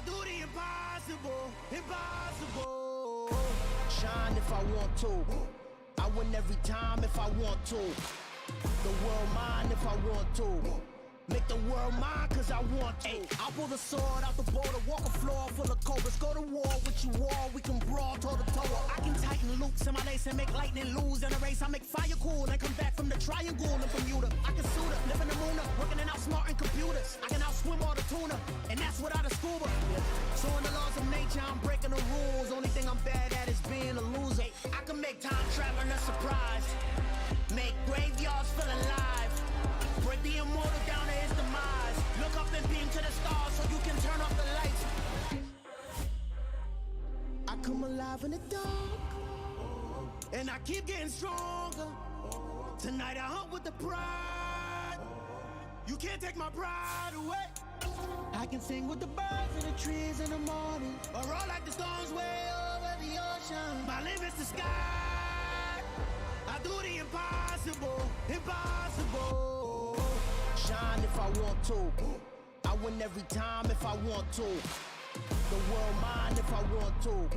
do the impossible, impossible. Shine if I want to. I win every time if I want to. The world mine if I want to. Make the world mine cause I want to. Ay, I'll pull the sword out the border, walk a floor full of cobras. Go to war with you all, we can brawl toe to toe. I can tighten loops in my lace and make lightning lose in a race. I make fire cool and come back from the triangle in Bermuda. I can suit up, live in the moon up, working and outsmarting computers. I can outswim all the tuna, and that's without a scuba. So in the laws of nature, I'm breaking the rules. Only thing I'm bad at is being a loser. Ay, I can make time traveling a surprise. Make graveyards feel alive. Break the immortal down to his demise. Look up and beam to the stars so you can turn off the lights. I come alive in the dark, and I keep getting stronger. Tonight I hunt with the pride. You can't take my pride away. I can sing with the birds and the trees in the morning, or roll like the storms way over the ocean. My limit's the sky. I do the impossible, impossible. Shine if I want to. I win every time if I want to. The world mine if I want to.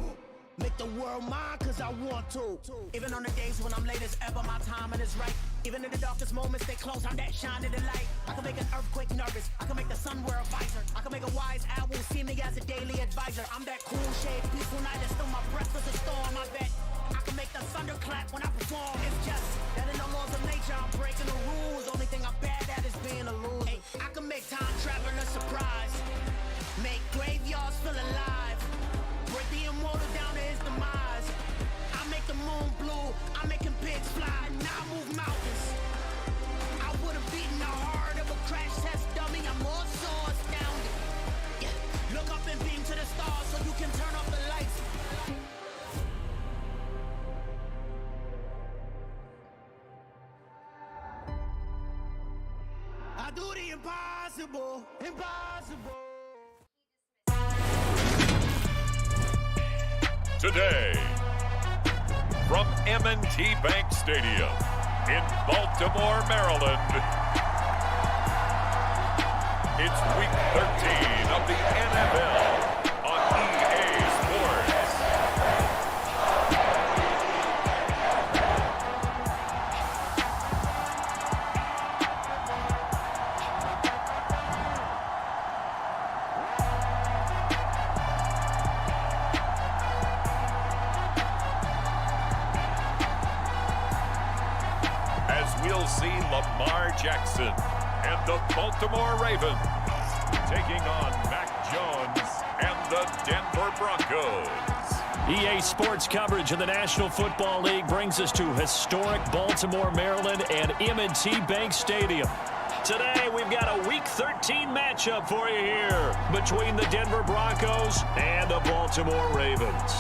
Make the world mine cause I want to. Even on the days when I'm late as ever, my timing is right. Even in the darkest moments, they close, I'm that shining the light. I can make an earthquake nervous, I can make the sun wear a visor. I can make a wise owl see me as a daily advisor. I'm that cool shade, peaceful night, and still my breath is a storm, I bet. I can make the thunder clap when I perform. It's just that in the laws of nature, I'm breaking the rules. Only thing I'm bad at is being a loser. Ay, I can make time traveling a surprise. Make graveyards feel alive. Break the immortal down to his demise. I make the moon blue, I'm making pigs fly. Now I move mountains. I would have beaten the heart of a crash test dummy. I'm more so astounded. Yeah. Look up and beam to the stars so you can turn off the lights. I do the impossible, impossible. Today, from M&T Bank Stadium in Baltimore, Maryland, it's Week 13 of the NFL on EA Sports. We'll see Lamar Jackson and the Baltimore Ravens taking on Mac Jones and the Denver Broncos. EA Sports coverage of the National Football League brings us to historic Baltimore, Maryland and M&T Bank Stadium. Today, we've got a Week 13 matchup for you here between the Denver Broncos and the Baltimore Ravens.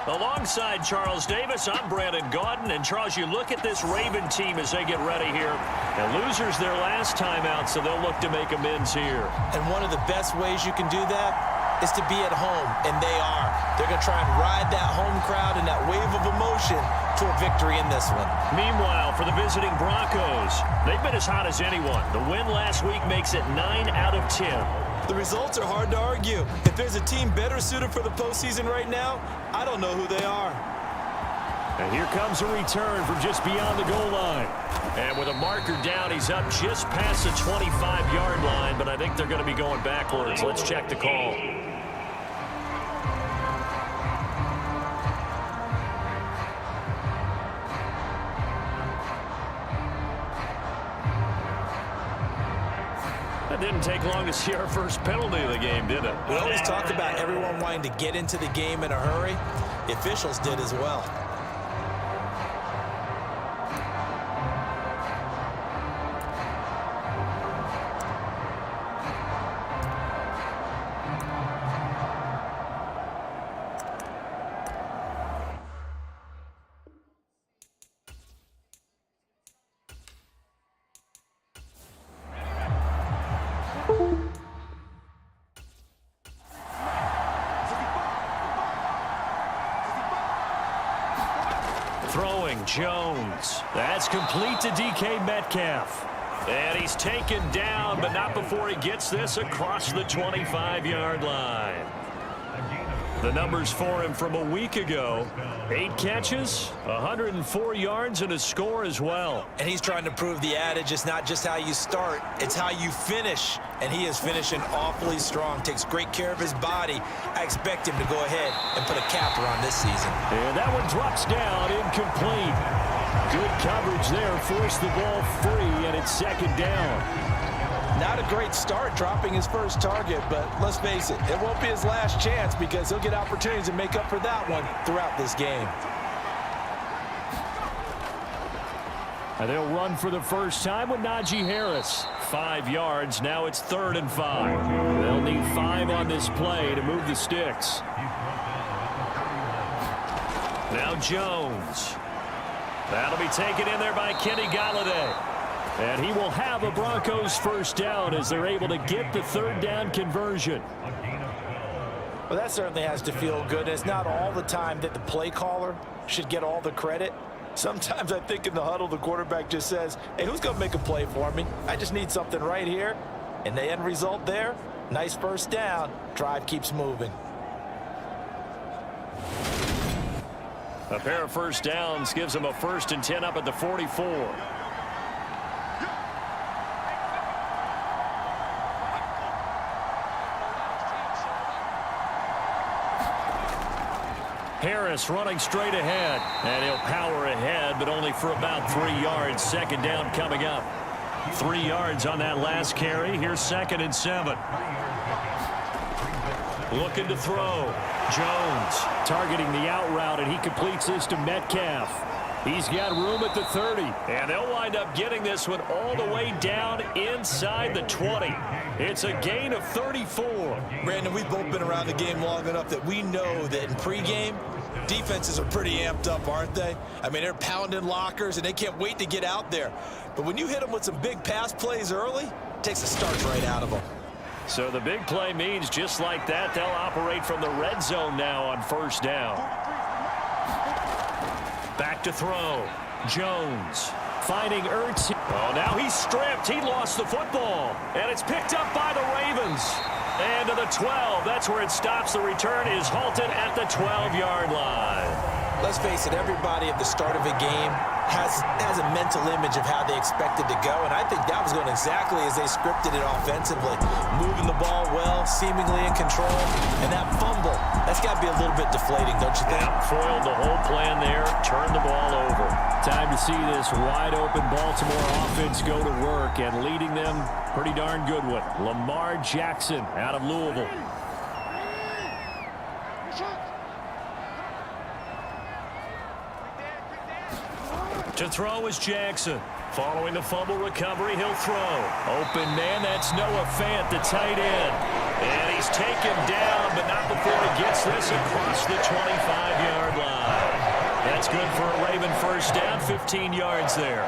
Alongside Charles Davis, I'm Brandon Gaudin. And Charles, you look at this Raven team as they get ready here. And losers their last time out, so they'll look to make amends here. And one of the best ways you can do that is to be at home, and they are. They're going to try and ride that home crowd and that wave of emotion to a victory in this one. Meanwhile, for the visiting Broncos, they've been as hot as anyone. The win last week makes it 9 out of 10. The results are hard to argue. If there's a team better suited for the postseason right now, I don't know who they are. And here comes a return from just beyond the goal line. And with a marker down, he's up just past the 25-yard line, but I think they're going to be going backwards. Let's check the call. That didn't take long to see our first penalty of the game, did it? We always talk about everyone wanting to get into the game in a hurry. The officials did as well. Throwing Jones. That's complete to DK Metcalf. And he's taken down, but not before he gets this across the 25-yard line. The numbers for him from a week ago: 8 catches, 104 yards, and a score as well. And he's trying to prove the adage, it's not just how you start, it's how you finish. And he is finishing awfully strong, takes great care of his body. I expect him to go ahead and put a capper on this season. And that one drops down, incomplete. Good coverage there, forced the ball free, and it's second down. Not a great start dropping his first target, but let's face it, it won't be his last chance because he'll get opportunities to make up for that one throughout this game. And they'll run for the first time with Najee Harris. 5 yards, now it's 3rd and 5. They'll need 5 on this play to move the sticks. Now Jones. That'll be taken in there by Kenny Golladay. And he will have a Broncos first down as they're able to get the 3rd down conversion. Well, that certainly has to feel good. It's not all the time that the play caller should get all the credit. Sometimes I think in the huddle, the quarterback just says, hey, who's going to make a play for me? I just need something right here. And the end result there, nice first down. Drive keeps moving. A pair of first downs gives them a 1st and 10 up at the 44. Harris running straight ahead, and he'll power ahead, but only for about 3 yards. 2nd down coming up. 3 yards on that last carry. Here's 2nd and 7. Looking to throw. Jones targeting the out route, and he completes this to Metcalf. He's got room at the 30, and they'll wind up getting this one all the way down inside the 20. It's a gain of 34. Brandon, we've both been around the game long enough that we know that in pregame, defenses are pretty amped up, aren't they? I mean, they're pounding lockers, and they can't wait to get out there. But when you hit them with some big pass plays early, it takes the starch right out of them. So the big play means just like that, they'll operate from the red zone now on 1st down. Back to throw. Jones finding Ertz. Oh, now he's stripped. He lost the football. And it's picked up by the Ravens. And to the 12. That's where it stops. The return is halted at the 12-yard line. Let's face it, everybody at the start of a game has a mental image of how they expect it to go, and I think that was going exactly as they scripted it offensively. Moving the ball well, seemingly in control, and that fumble, that's got to be a little bit deflating, don't you think? Yeah, foiled the whole plan there, turned the ball over. Time to see this wide-open Baltimore offense go to work, and leading them pretty darn good with Lamar Jackson out of Louisville. To throw is Jackson. Following the fumble recovery, he'll throw. Open man, that's Noah Fant, the tight end. And he's taken down, but not before he gets this across the 25-yard line. That's good for a Raven first down, 15 yards there.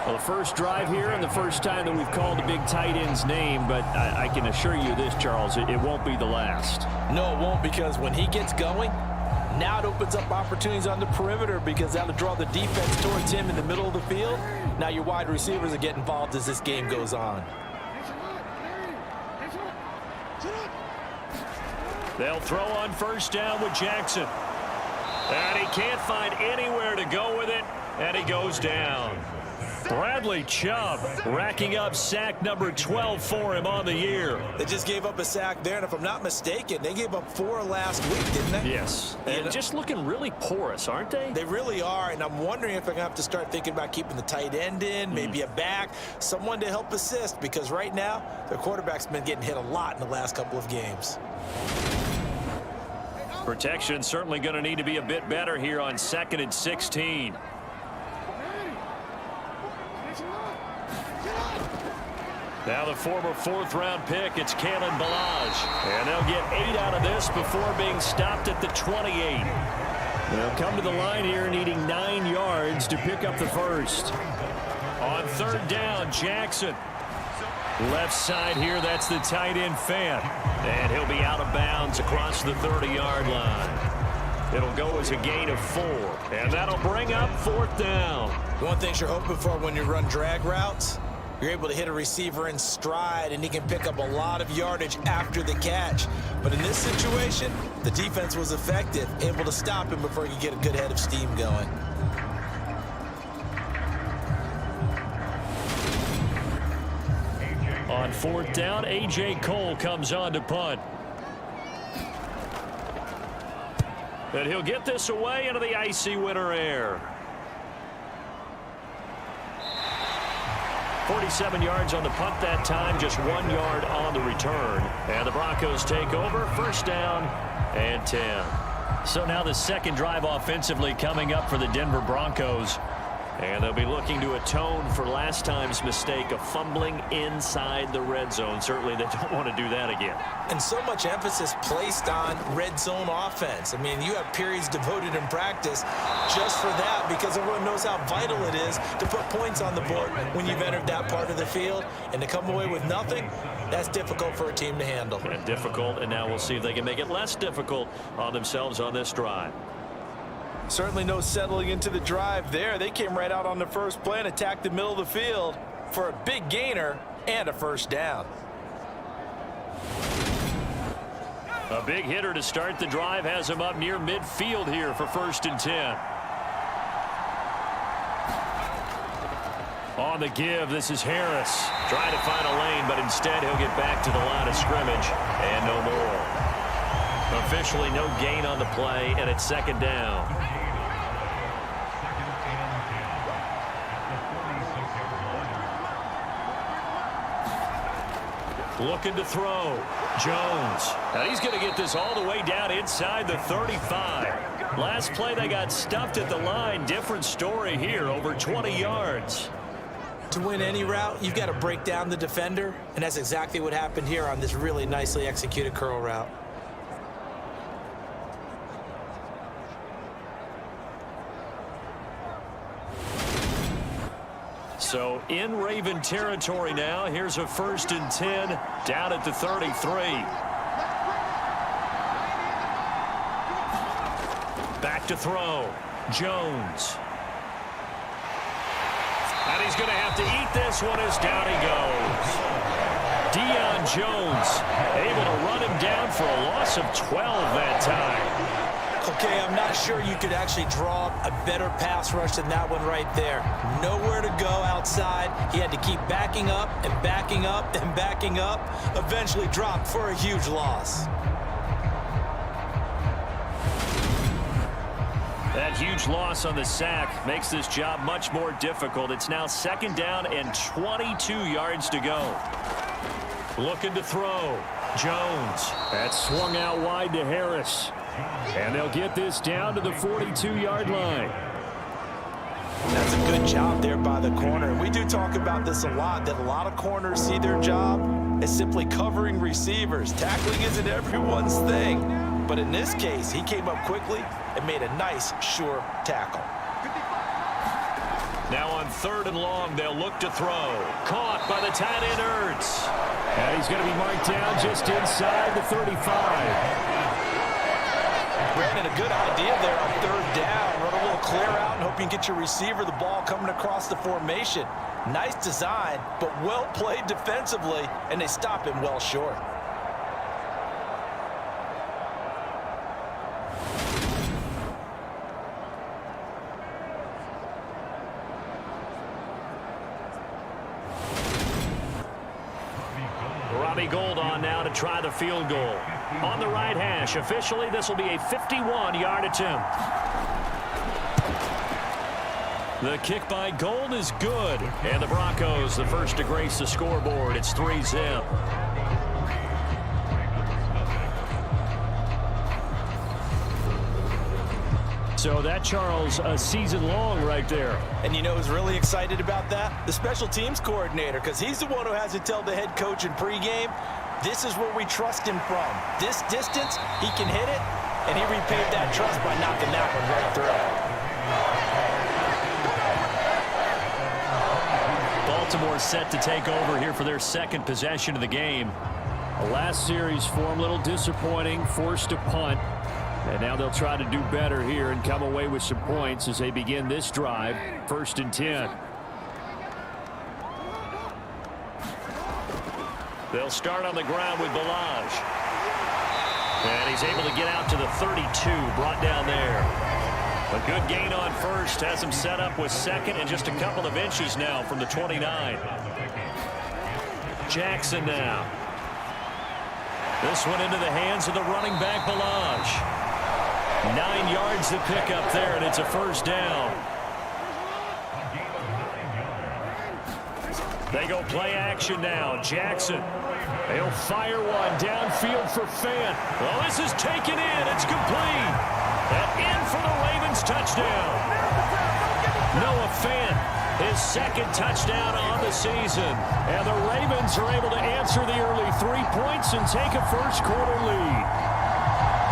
Well, the first drive here and the first time that we've called a big tight end's name, but I can assure you this, Charles, it won't be the last. No, it won't, because when he gets going, now it opens up opportunities on the perimeter because that'll draw the defense towards him in the middle of the field. Now your wide receivers will get involved as this game goes on. They'll throw on first down with Jackson. And he can't find anywhere to go with it, and he goes down. Bradley Chubb racking up sack number 12 for him on the year. They just gave up a sack there, and if I'm not mistaken, they gave up 4 last week, didn't they? Yes. And just looking really porous, aren't they? They really are, and I'm wondering if I'm going to have to start thinking about keeping the tight end in, maybe a back, someone to help assist, because right now, their quarterback's been getting hit a lot in the last couple of games. Protection certainly going to need to be a bit better here on 2nd and 16. Now the former 4th-round pick, it's Kalen Ballage. And they'll get 8 out of this before being stopped at the 28. They'll come to the line here needing 9 yards to pick up the first. On 3rd down, Jackson. Left side here, that's the tight end Fant. And he'll be out of bounds across the 30-yard line. It'll go as a gain of 4, and that'll bring up 4th down. One thing you're hoping for when you run drag routes, you're able to hit a receiver in stride, and he can pick up a lot of yardage after the catch. But in this situation, the defense was effective, able to stop him before he could get a good head of steam going. On 4th down, A.J. Cole comes on to punt. And he'll get this away into the icy winter air. 47 yards on the punt that time, just 1 yard on the return. And the Broncos take over, 1st down and 10. So now the second drive offensively coming up for the Denver Broncos. And they'll be looking to atone for last time's mistake of fumbling inside the red zone. Certainly they don't want to do that again. And so much emphasis placed on red zone offense. I mean, you have periods devoted in practice just for that because everyone knows how vital it is to put points on the board when you've entered that part of the field. And to come away with nothing, that's difficult for a team to handle. And difficult, and now we'll see if they can make it less difficult on themselves on this drive. Certainly no settling into the drive there. They came right out on the first play and attacked the middle of the field for a big gainer and a 1st down. A big hitter to start the drive has him up near midfield here for 1st and 10. On the give, this is Harris. Trying to find a lane, but instead he'll get back to the line of scrimmage and no more. Officially no gain on the play, and it's 2nd down. Looking to throw. Jones. Now he's going to get this all the way down inside the 35. Last play they got stuffed at the line. Different story here, over 20 yards. To win any route, you've got to break down the defender, and that's exactly what happened here on this really nicely executed curl route. So in Raven territory now. Here's a 1st and 10 down at the 33. Back to throw. Jones. And he's going to have to eat this one as down he goes. Deion Jones able to run him down for a loss of 12 that time. Okay, I'm not sure you could actually draw a better pass rush than that one right there. Nowhere to go outside. He had to keep backing up and backing up and backing up. Eventually dropped for a huge loss. That huge loss on the sack makes this job much more difficult. It's now 2nd down and 22 yards to go. Looking to throw. Jones. That swung out wide to Harris. And they'll get this down to the 42-yard line. That's a good job there by the corner. We do talk about this a lot, that a lot of corners see their job as simply covering receivers. Tackling isn't everyone's thing. But in this case, he came up quickly and made a nice, sure tackle. Now on 3rd and long, they'll look to throw. Caught by the tight end, Ertz. And he's going to be marked down just inside the 35. Brandon, a good idea there on 3rd down. Run a little clear out and hope you can get your receiver the ball coming across the formation. Nice design, but well played defensively, and they stop him well short. Robbie Gould on now to try the field goal. On the right hash, officially this will be a 51-yard attempt. The kick by Gould is good. And the Broncos, the first to grace the scoreboard. It's 3-zip. So that, Charles, a season long right there. And you know who's really excited about that? The special teams coordinator, because he's the one who has to tell the head coach in pregame, this is where we trust him from. This distance, he can hit it, and he repaid that trust by knocking that one right through. Baltimore set to take over here for their second possession of the game. The last series for him, a little disappointing, forced to punt. And now they'll try to do better here and come away with some points as they begin this drive. 1st and 10. They'll start on the ground with Balaj. And he's able to get out to the 32, brought down there. A good gain on 1st, has him set up with 2nd and just a couple of inches now from the 29. Jackson now. This one into the hands of the running back, Balaj. 9 yards to pick up there, and it's a 1st down. They go play action now. Jackson. He'll fire one downfield for Fant. Well, this is taken in. It's complete. And in for the Ravens touchdown. Noah Fant, his 2nd touchdown on the season. And the Ravens are able to answer the early 3 points and take a first-quarter lead.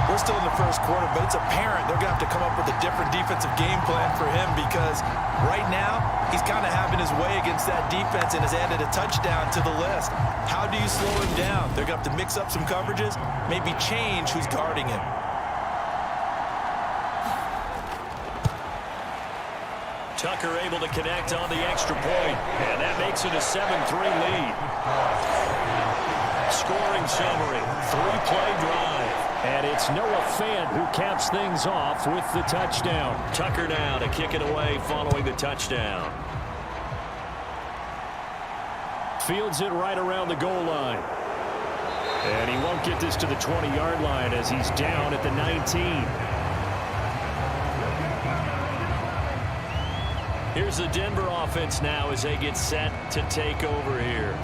We're still in the first quarter, but it's apparent they're going to have to come up with a different defensive game plan for him because right now he's kind of having his way against that defense and has added a touchdown to the list. How do you slow him down? They're going to have to mix up some coverages, maybe change who's guarding him. Tucker able to connect on the extra point, and that makes it a 7-3 lead. Scoring summary, 3-play drive. And it's Noah Fant who caps things off with the touchdown. Tucker now to kick it away following the touchdown. Fields it right around the goal line. And he won't get this to the 20-yard line as he's down at the 19. Here's the Denver offense now as they get set to take over here.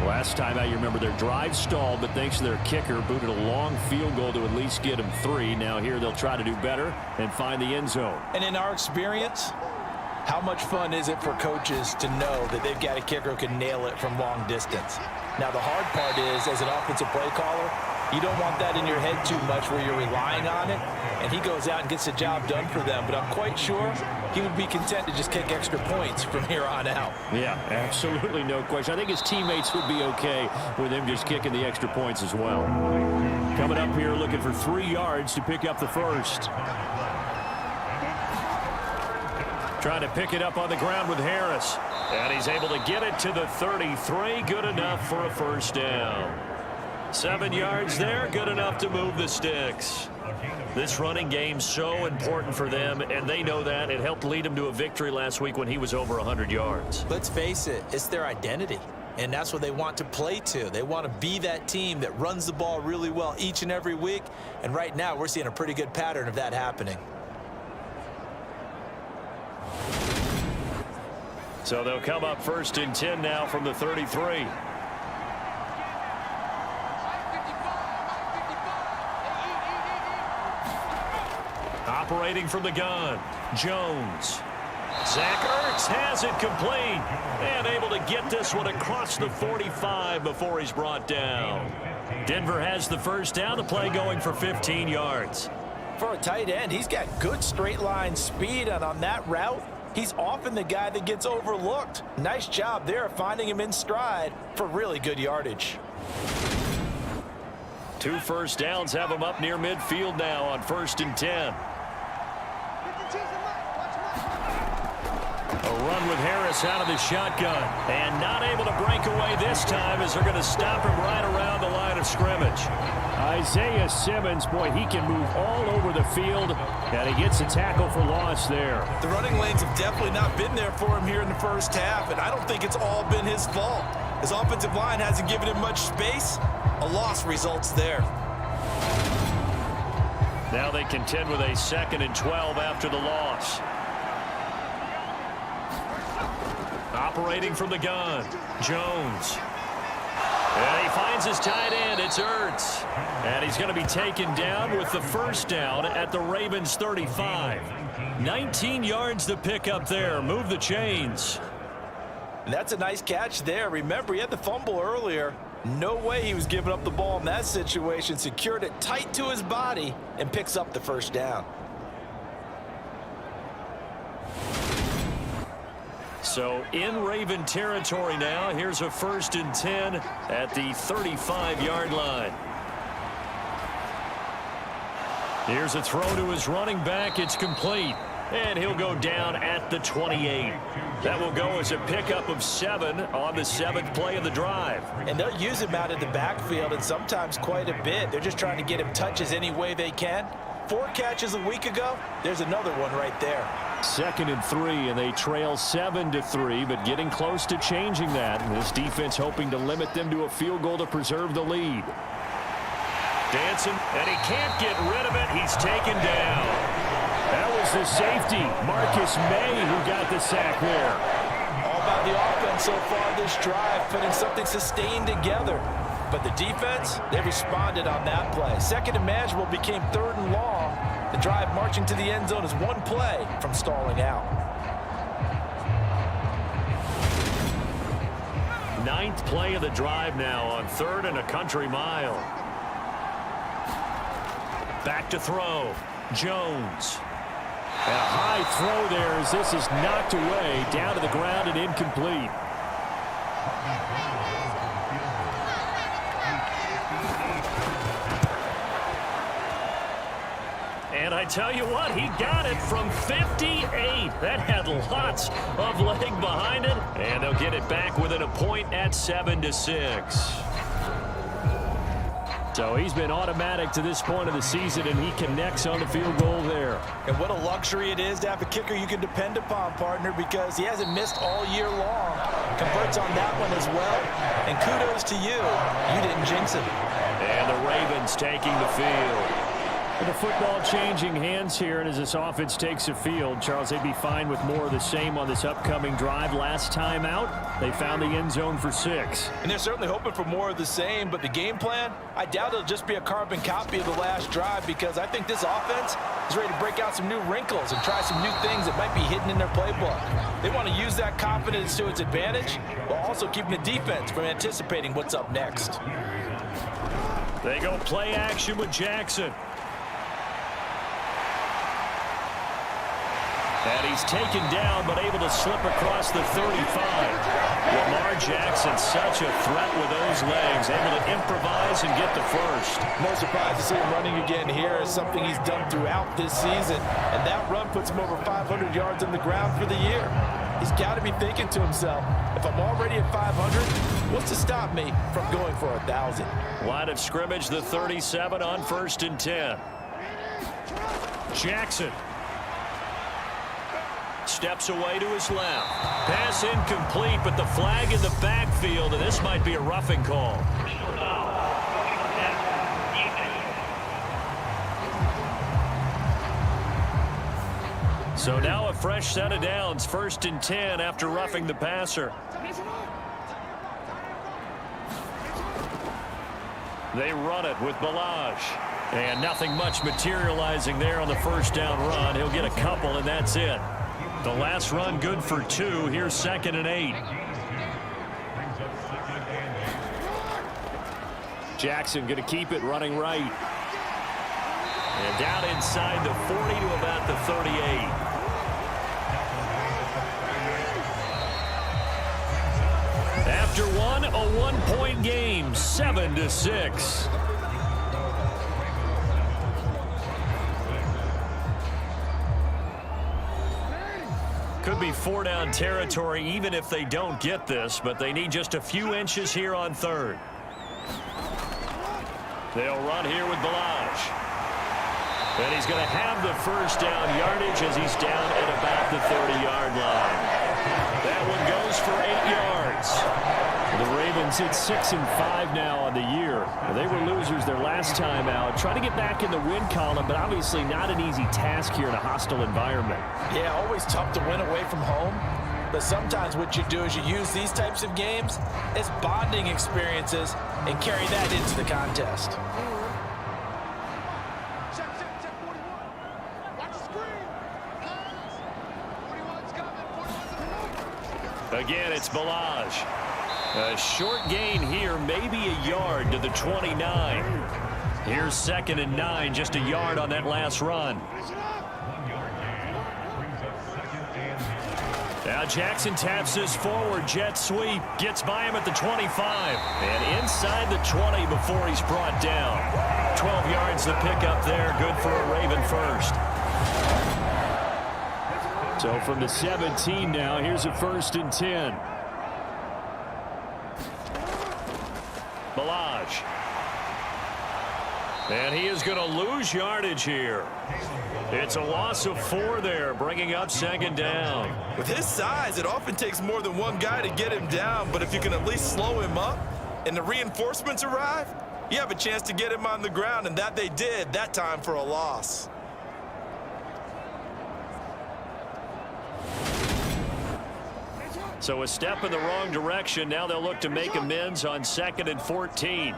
Last time out, you remember their drive stalled, but thanks to their kicker, booted a long field goal to at least get them 3. Now here they'll try to do better and find the end zone. And in our experience, how much fun is it for coaches to know that they've got a kicker who can nail it from long distance? Now the hard part is, as an offensive play caller, you don't want that in your head too much where you're relying on it, and he goes out and gets the job done for them. But I'm quite sure he would be content to just kick extra points from here on out. Yeah, absolutely no question. I think his teammates would be okay with him just kicking the extra points as well. Coming up here looking for 3 yards to pick up the 1st. Trying to pick it up on the ground with Harris. And he's able to get it to the 33. Good enough for a 1st down. 7 yards there, good enough to move the sticks. This running game so important for them, and they know that. It helped lead them to a victory last week when he was over 100 yards. Let's face it, it's their identity, and that's what they want to play to. They want to be that team that runs the ball really well each and every week, and right now we're seeing a pretty good pattern of that happening. So they'll come up 1st and 10 now from the 33. Operating from the gun, Jones. Zach Ertz has it complete and able to get this one across the 45 before he's brought down. Denver has the 1st down, the play going for 15 yards. For a tight end, he's got good straight line speed, and on that route, he's often the guy that gets overlooked. Nice job there of finding him in stride for really good yardage. 2 1st downs have him up near midfield now on 1st and 10. A run with Harris out of the shotgun. And not able to break away this time as they're going to stop him right around the line of scrimmage. Isaiah Simmons, boy, he can move all over the field. And he gets a tackle for loss there. The running lanes have definitely not been there for him here in the first half, and I don't think it's all been his fault. His offensive line hasn't given him much space. A loss results there. Now they contend with a 2nd and 12 after the loss. Operating from the gun, Jones. And he finds his tight end. It's Ertz. And he's going to be taken down with the 1st down at the Ravens 35. 19 yards to pick up there. Move the chains. And that's a nice catch there. Remember, he had the fumble earlier. No way he was giving up the ball in that situation. Secured it tight to his body and picks up the 1st down. So in Raven territory now. Here's a 1st and 10 at the 35-yard line. Here's a throw to his running back. It's complete. And he'll go down at the 28. That will go as a pickup of 7 on the 7th play of the drive. And they'll use him out in the backfield, and sometimes quite a bit. They're just trying to get him touches any way they can. 4 catches a week ago. There's another one right there. 2nd and 3, and they trail 7-3, but getting close to changing that. And this defense hoping to limit them to a field goal to preserve the lead. Dancing, and he can't get rid of it. He's taken down. That was the safety, Marcus May, who got the sack there. All about the offense so far this drive, putting something sustained together. But the defense, they responded on that play. 2nd and manageable became 3rd and long. The drive marching to the end zone is 1 play from stalling out. 9th play of the drive now on 3rd and a country mile. Back to throw. Jones. And a high throw there as this is knocked away, down to the ground and incomplete. And I tell you what, he got it from 58. That had lots of leg behind it. And they'll get it back within a point at 7-6. So he's been automatic to this point of the season, and he connects on the field goal there. And what a luxury it is to have a kicker you can depend upon, partner, because he hasn't missed all year long. Converts on that one as well. And kudos to you. You didn't jinx it. And the Ravens taking the field. The football changing hands here, and as this offense takes the field, Charles, they'd be fine with more of the same on this upcoming drive. Last time out, they found the end zone for 6. And they're certainly hoping for more of the same, but the game plan, I doubt it'll just be a carbon copy of the last drive, because I think this offense is ready to break out some new wrinkles and try some new things that might be hidden in their playbook. They want to use that confidence to its advantage, while also keeping the defense from anticipating what's up next. They go play action with Jackson. And he's taken down, but able to slip across the 35. Lamar Jackson, such a threat with those legs, able to improvise and get the first. No surprise to see him running again here. Is something he's done throughout this season. And that run puts him over 500 yards on the ground for the year. He's got to be thinking to himself, if I'm already at 500, what's to stop me from going for 1,000? Line of scrimmage, the 37 on 1st and 10. Jackson. Steps away to his left. Pass incomplete, but the flag in the backfield, and this might be a roughing call. So now a fresh set of downs, 1st and 10 after roughing the passer. They run it with Balaj. And nothing much materializing there on the 1st down run. He'll get a couple, and that's it. The last run good for 2. Here's 2nd and 8. Jackson going to keep it running right. And down inside the 40 to about the 38. After one, a 1-point game, 7-6. Could be 4-down territory even if they don't get this, but they need just a few inches here on 3rd. They'll run here with Balaj. And he's going to have the 1st down yardage as he's down at about the 30-yard line. That one goes for 8 yards. The Ravens hit 6-5 now on the year. They were losers their last time out. Trying to get back in the win column, but obviously not an easy task here in a hostile environment. Yeah, always tough to win away from home. But sometimes what you do is you use these types of games as bonding experiences and carry that into the contest. Again, it's Balaj. A short gain here, maybe a yard to the 29. Here's 2nd and 9, just a yard on that last run. Now Jackson taps this forward, jet sweep, gets by him at the 25. And inside the 20 before he's brought down. 12 yards to pick up there. Good for a Raven first. So from the 17 now, here's a 1st and 10. Balaj. And he is going to lose yardage here. It's a loss of 4 there, bringing up 2nd down. With his size, it often takes more than one guy to get him down, but if you can at least slow him up and the reinforcements arrive, you have a chance to get him on the ground, and that they did that time for a loss. So a step in the wrong direction. Now they'll look to make amends on 2nd and 14.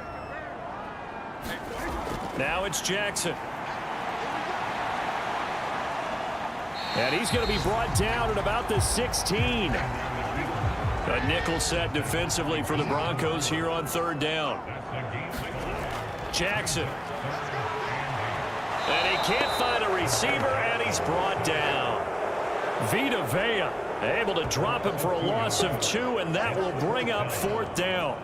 Now it's Jackson. And he's going to be brought down at about the 16. A nickel set defensively for the Broncos here on 3rd down. Jackson. And he can't find a receiver, and he's brought down. Vita Vea able to drop him for a loss of 2, and that will bring up 4th down.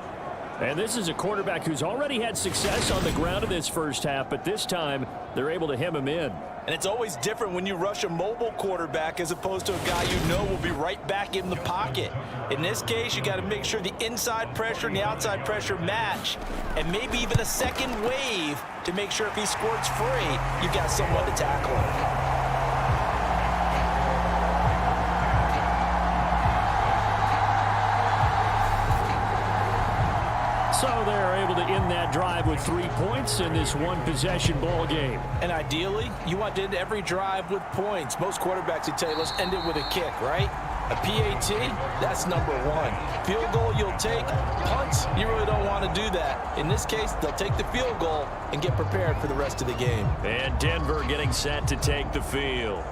And this is a quarterback who's already had success on the ground in this first half, but this time they're able to hem him in. And it's always different when you rush a mobile quarterback as opposed to a guy you know will be right back in the pocket. In this case, you got to make sure the inside pressure and the outside pressure match, and maybe even a second wave to make sure if he squirts free, you've got someone to tackle him. So they're able to end that drive with 3 points in this one-possession ball game. And ideally, you want to end every drive with points. Most quarterbacks would tell you, let's end it with a kick, right? A PAT, that's number 1. Field goal you'll take. Punts, you really don't want to do that. In this case, they'll take the field goal and get prepared for the rest of the game. And Denver getting set to take the field.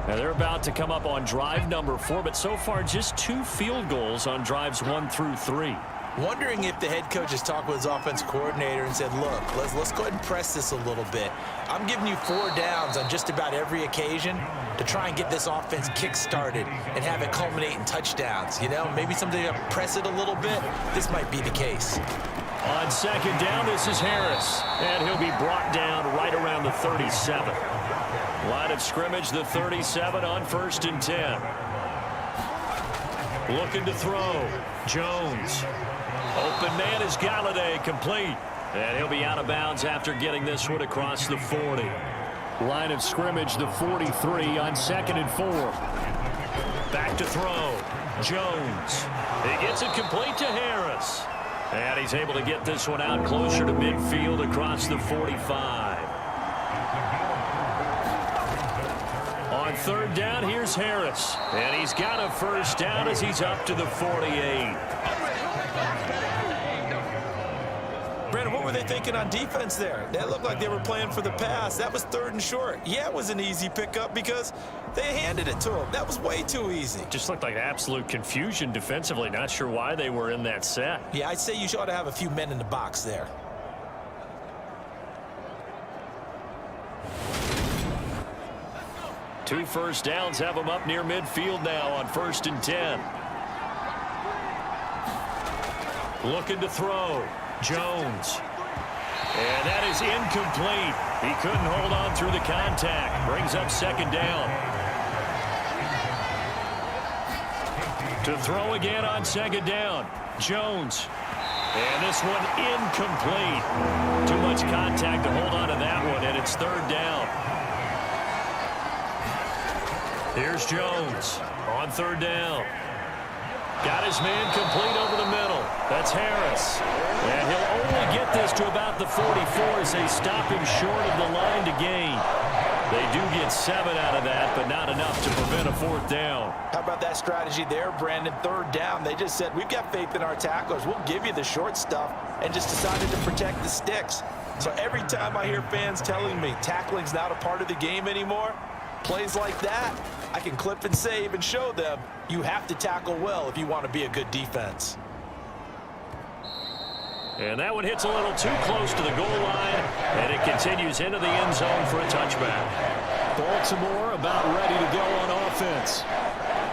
Now they're about to come up on drive number 4, but so far just 2 field goals on drives 1 through 3. Wondering if the head coach has talked with his offensive coordinator and said, look, let's go ahead and press this a little bit. I'm giving you 4 downs on just about every occasion to try and get this offense kick-started and have it culminate in touchdowns. You know, maybe something to press it a little bit. This might be the case. On 2nd down, this is Harris. And he'll be brought down right around the 37. Line of scrimmage, the 37 on 1st and 10. Looking to throw. Jones. Open man is Galladay, complete. And he'll be out of bounds after getting this one across the 40. Line of scrimmage, the 43 on 2nd and 4. Back to throw. Jones. He gets it complete to Harris. And he's able to get this one out closer to midfield across the 45. On 3rd down, here's Harris. And he's got a 1st down as he's up to the 48. Brandon, what were they thinking on defense there? That looked like they were playing for the pass. That was 3rd and short. Yeah, it was an easy pickup because they handed it to him. That was way too easy. Just looked like absolute confusion defensively. Not sure why they were in that set. Yeah, I'd say you ought to have a few men in the box there. Two 1st downs have them up near midfield now on 1st and 10. Looking to throw. Jones. And that is incomplete. He couldn't hold on through the contact. Brings up 2nd down. To throw again on 2nd down. Jones. And this one incomplete. Too much contact to hold on to that one, and it's 3rd down. Here's Jones on 3rd down. Got his man complete over the middle. That's Harris. And he'll only get this to about the 44 as they stop him short of the line to gain. They do get 7 out of that, but not enough to prevent a 4th down. How about that strategy there, Brandon? 3rd down, they just said, we've got faith in our tacklers. We'll give you the short stuff, and just decided to protect the sticks. So every time I hear fans telling me tackling's not a part of the game anymore, plays like that, I can clip and save and show them you have to tackle well if you want to be a good defense. And that one hits a little too close to the goal line, and it continues into the end zone for a touchback. Baltimore about ready to go on offense.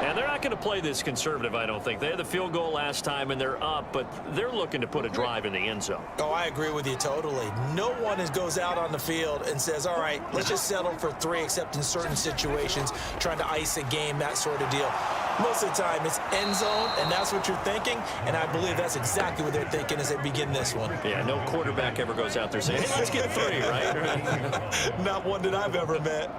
And they're not going to play this conservative, I don't think. They had the field goal last time, and they're up, but they're looking to put a drive in the end zone. Oh, I agree with you totally. No one goes out on the field and says, all right, let's just settle for 3, except in certain situations, trying to ice a game, that sort of deal. Most of the time, it's end zone, and that's what you're thinking, and I believe that's exactly what they're thinking as they begin this one. Yeah, no quarterback ever goes out there saying, hey, let's get 3, right? Not one that I've ever met.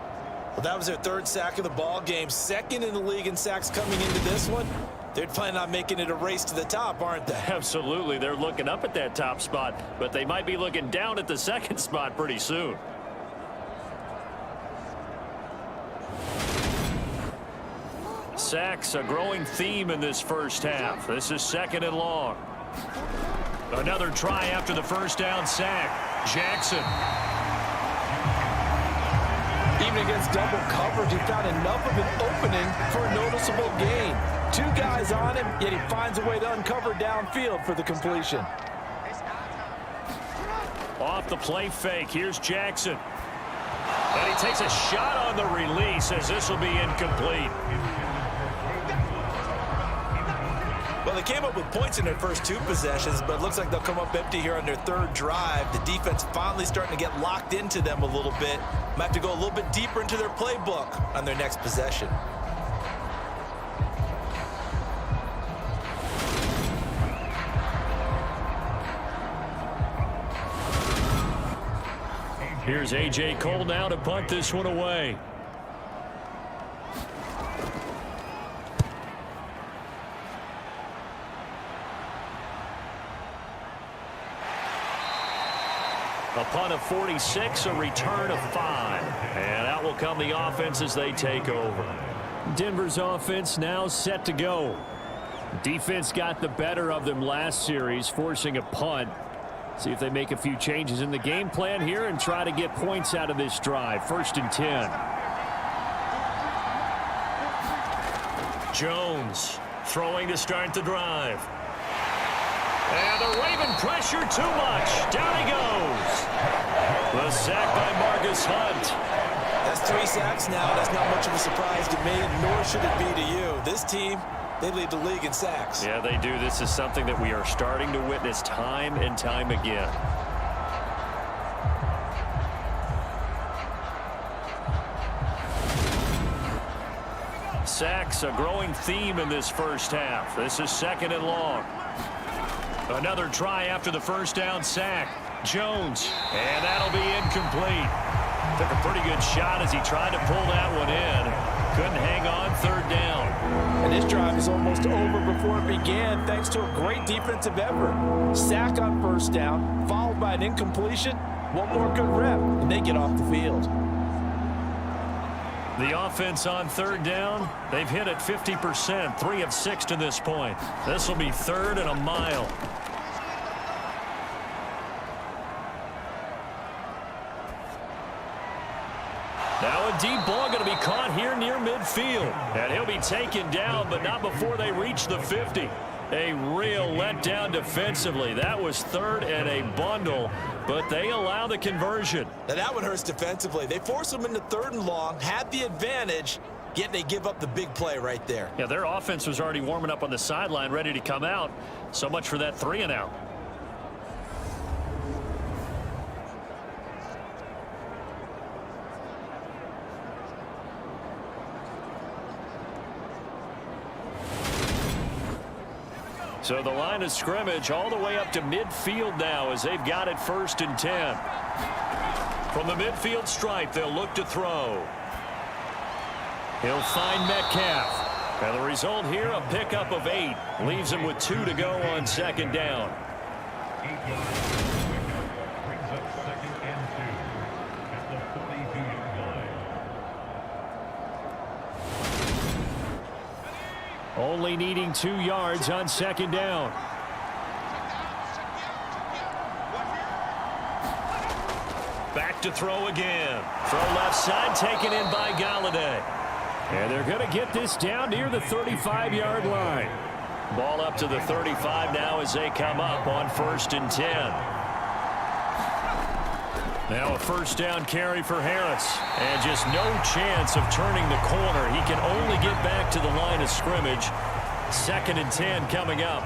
Well, that was their 3rd sack of the ball game, 2nd in the league in sacks coming into this one. They're planning on making it a race to the top, aren't they? Absolutely. They're looking up at that top spot, but they might be looking down at the 2nd spot pretty soon. Sacks, a growing theme in this first half. This is 2nd and long. Another try after the first down sack. Jackson. Even against double coverage, he found enough of an opening for a noticeable gain. 2 guys on him, yet he finds a way to uncover downfield for the completion. Off the play fake, here's Jackson. And he takes a shot on the release as this will be incomplete. Well, they came up with points in their first 2 possessions, but it looks like they'll come up empty here on their 3rd drive. The defense finally starting to get locked into them a little bit. Might have to go a little bit deeper into their playbook on their next possession. Here's A.J. Cole now to punt this one away. A punt of 46, a return of 5. And out will come the offense as they take over. Denver's offense now set to go. Defense got the better of them last series, forcing a punt. See if they make a few changes in the game plan here and try to get points out of this drive. 1st and 10. Jones throwing to start the drive. And the Raven pressure too much. Down he goes. The sack by Marcus Hunt. That's 3 sacks now. That's not much of a surprise to me, nor should it be to you. This team, they lead the league in sacks. Yeah, they do. This is something that we are starting to witness time and time again. Sacks, a growing theme in this first half. This is 2nd and long. Another try after the first down sack. Jones, and that'll be incomplete. Took a pretty good shot as he tried to pull that one in. Couldn't hang on 3rd down. And this drive is almost over before it began, thanks to a great defensive effort. Sack on 1st down, followed by an incompletion. One more good rep, and they get off the field. The offense on 3rd down, they've hit it 50%, 3 of 6 to this point. This will be 3rd and a mile. Now a deep ball going to be caught here near midfield. And he'll be taken down, but not before they reach the 50. A real letdown defensively. That was 3rd and a bundle, but they allow the conversion. Now that one hurts defensively. They force them into 3rd and long, had the advantage, yet they give up the big play right there. Yeah, their offense was already warming up on the sideline, ready to come out. So much for that 3 and out. So the line of scrimmage all the way up to midfield now as they've got it 1st and 10. From the midfield stripe, they'll look to throw. He'll find Metcalf. And the result here, a pickup of 8. Leaves him with 2 to go on 2nd down. Only needing 2 yards on 2nd down. Back to throw again. Throw left side, taken in by Galladay. And they're going to get this down near the 35-yard line. Ball up to the 35 now as they come up on 1st and 10. Now a first down carry for Harris. And just no chance of turning the corner. He can only get back to the line of scrimmage. 2nd and 10 coming up.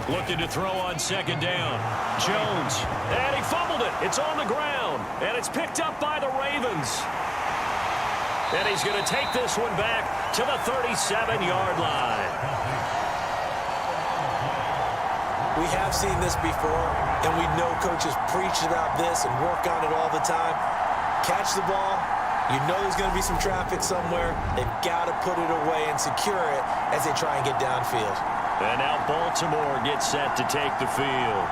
Looking to throw on 2nd down. Jones. And he fumbled it. It's on the ground. And it's picked up by the Ravens. And he's going to take this one back to the 37-yard line. We have seen this before, and we know coaches preach about this and work on it all the time. Catch the ball. You know there's going to be some traffic somewhere. They've got to put it away and secure it as they try and get downfield. And now Baltimore gets set to take the field.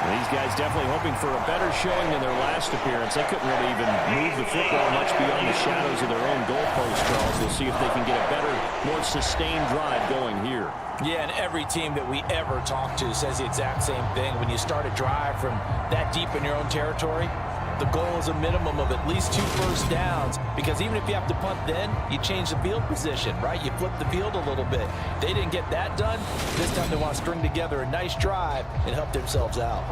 These guys definitely hoping for a better showing than their last appearance. They couldn't really even move the football much beyond the shadows of their own goalpost, Charles. We'll see if they can get a better, more sustained drive going here. Yeah, and every team that we ever talk to says the exact same thing. When you start a drive from that deep in your own territory, the goal is a minimum of at least 2 first downs, because even if you have to punt then, you change the field position, right? You flip the field a little bit. They didn't get that done. This time they want to string together a nice drive and help themselves out.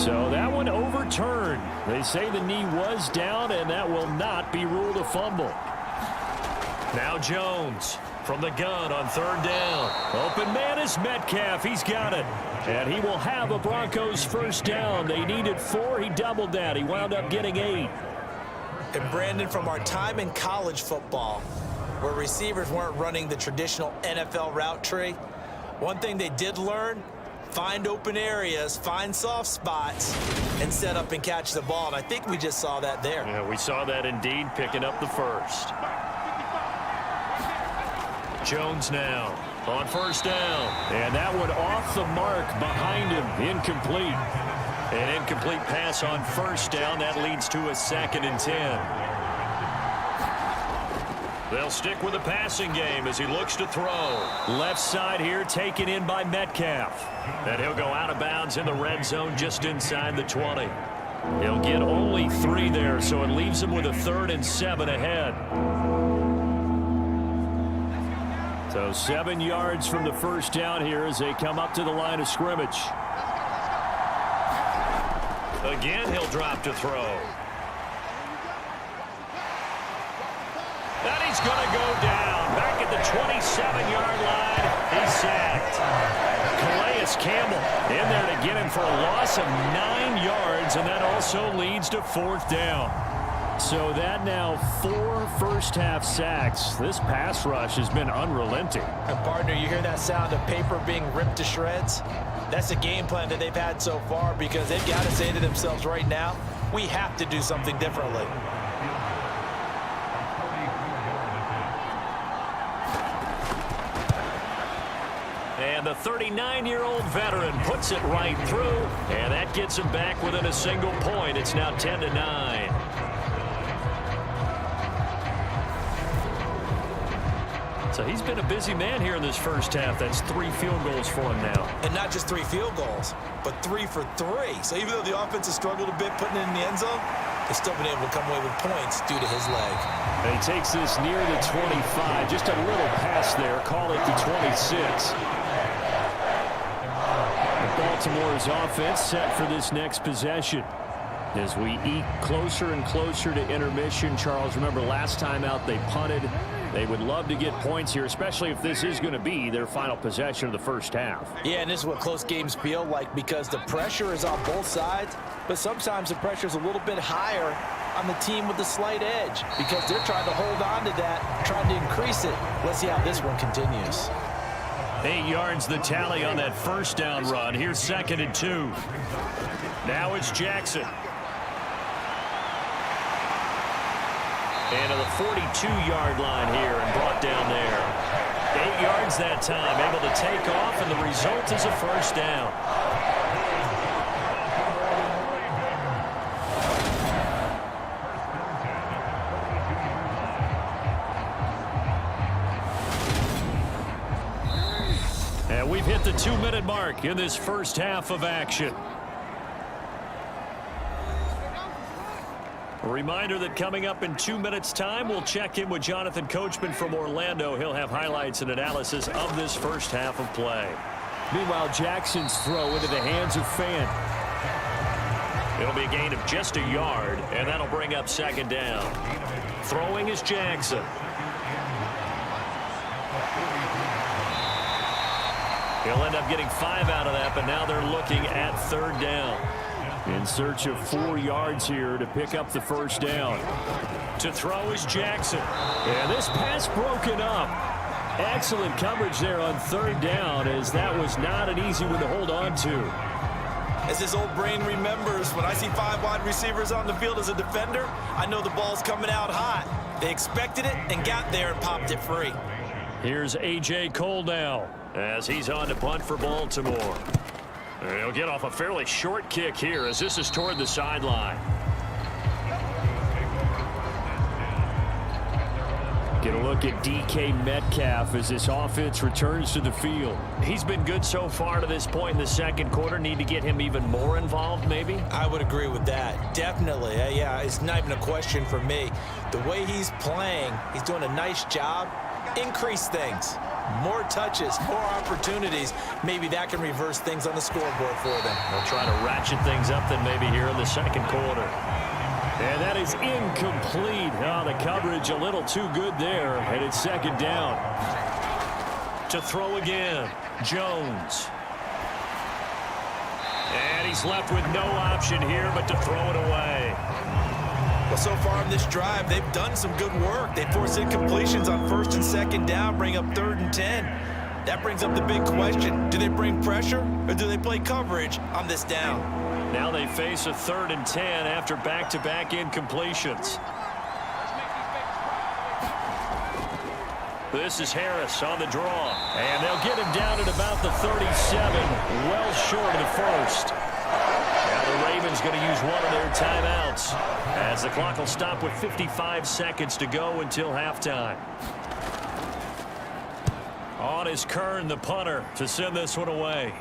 So that one overturned. They say the knee was down, and that will not be ruled a fumble. Now Jones from the gun on 3rd down. Open man is Metcalf. He's got it. And he will have a Broncos first down. They needed 4. He doubled that. He wound up getting 8. And Brandon, from our time in college football, where receivers weren't running the traditional NFL route tree, one thing they did learn, find open areas, find soft spots, and set up and catch the ball. And I think we just saw that there. Yeah, we saw that indeed, picking up the first. Jones now on 1st down. And that one off the mark behind him. Incomplete. An incomplete pass on 1st down. That leads to a 2nd and 10. They'll stick with the passing game as he looks to throw. Left side here taken in by Metcalf. And he'll go out of bounds in the red zone just inside the 20. He'll get only 3 there, so it leaves him with a 3rd and 7 ahead. So 7 yards from the first down here as they come up to the line of scrimmage. Again, he'll drop to throw. And he's going to go down. Back at the 27-yard line. He's sacked. Calais Campbell in there to get him for a loss of 9 yards, and that also leads to 4th down. So that now 4 first-half sacks. This pass rush has been unrelenting. And, partner, you hear that sound of paper being ripped to shreds? That's the game plan that they've had so far, because they've got to say to themselves right now, we have to do something differently. And the 39-year-old veteran puts it right through, and that gets him back within a single point. It's now 10-9. So he's been a busy man here in this first half. That's 3 field goals for him now. And not just 3 field goals, but 3 for 3. So even though the offense has struggled a bit putting it in the end zone, they've still been able to come away with points due to his leg. And he takes this near the 25. Just a little pass there. Call it the 26. Baltimore's offense set for this next possession. As we eke closer and closer to intermission, Charles, remember last time out they punted. They would love to get points here, especially if this is going to be their final possession of the first half. Yeah, and this is what close games feel like, because the pressure is on both sides, but sometimes the pressure is a little bit higher on the team with the slight edge, because they're trying to hold on to that, trying to increase it. Let's see how this one continues. 8 yards the tally on that first down run. Here's 2nd and 2. Now it's Jackson. And to the 42-yard line here and brought down there. 8 yards that time, able to take off, and the result is a first down. And we've hit the 2-minute mark in this first half of action. A reminder that coming up in 2 minutes' time, we'll check in with Jonathan Coachman from Orlando. He'll have highlights and analysis of this first half of play. Meanwhile, Jackson's throw into the hands of Fant. It'll be a gain of just a yard, and that'll bring up second down. Throwing is Jackson. He'll end up getting 5 out of that, but now they're looking at third down. In search of 4 yards here to pick up the first down. To throw is Jackson. And this pass broken up. Excellent coverage there on third down, as that was not an easy one to hold on to. As his old brain remembers, when I see 5 wide receivers on the field as a defender, I know the ball's coming out hot. They expected it and got there and popped it free. Here's A.J. Cole now as he's on to punt for Baltimore. He'll get off a fairly short kick here as this is toward the sideline. Get a look at DK Metcalf as this offense returns to the field. He's been good so far to this point in the second quarter. Need to get him even more involved, maybe? I would agree with that. Definitely. Yeah, it's not even a question for me. The way he's playing, he's doing a nice job. Increase things. More touches, more opportunities. Maybe that can reverse things on the scoreboard for them. They'll try to ratchet things up then maybe here in the second quarter. And that is incomplete. Oh, the coverage a little too good there. And it's second down. To throw again, Jones. And he's left with no option here but to throw it away. Well, so far in this drive, they've done some good work. They force incompletions on first and second down, bring up 3rd and 10. That brings up the big question. Do they bring pressure or do they play coverage on this down? Now they face a 3rd and 10 after back-to-back incompletions. This is Harris on the draw. And they'll get him down at about the 37, well short of the first. Now the Ravens going to use one of their timeouts as the clock will stop with 55 seconds to go until halftime. On is Kern, the punter, to send this one away.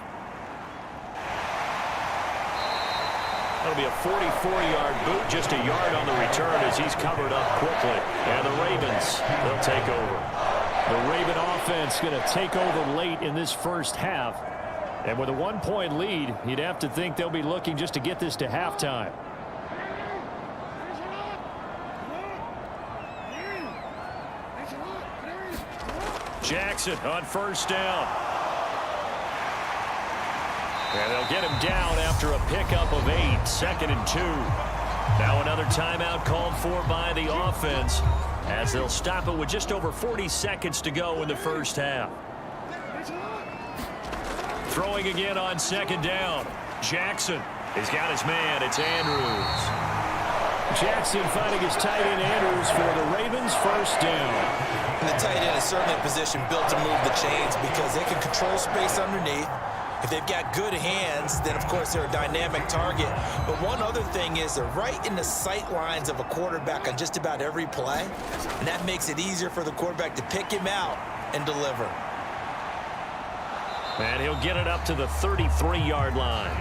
That'll be a 44-yard boot, just a yard on the return as he's covered up quickly. And the Ravens, they'll take over. The Raven offense going to take over late in this first half. And with a 1-point lead, you'd have to think they'll be looking just to get this to halftime. Jackson on first down. And they'll get him down after a pickup of 8, 2nd and 2. Now another timeout called for by the offense as they'll stop it with just over 40 seconds to go in the first half. Throwing again on second down. Jackson. He's got his man. It's Andrews. Jackson finding his tight end Andrews for the Ravens' first down. And the tight end is certainly a position built to move the chains because they can control space underneath. If they've got good hands, then of course they're a dynamic target. But one other thing is they're right in the sight lines of a quarterback on just about every play. And that makes it easier for the quarterback to pick him out and deliver. And he'll get it up to the 33-yard line.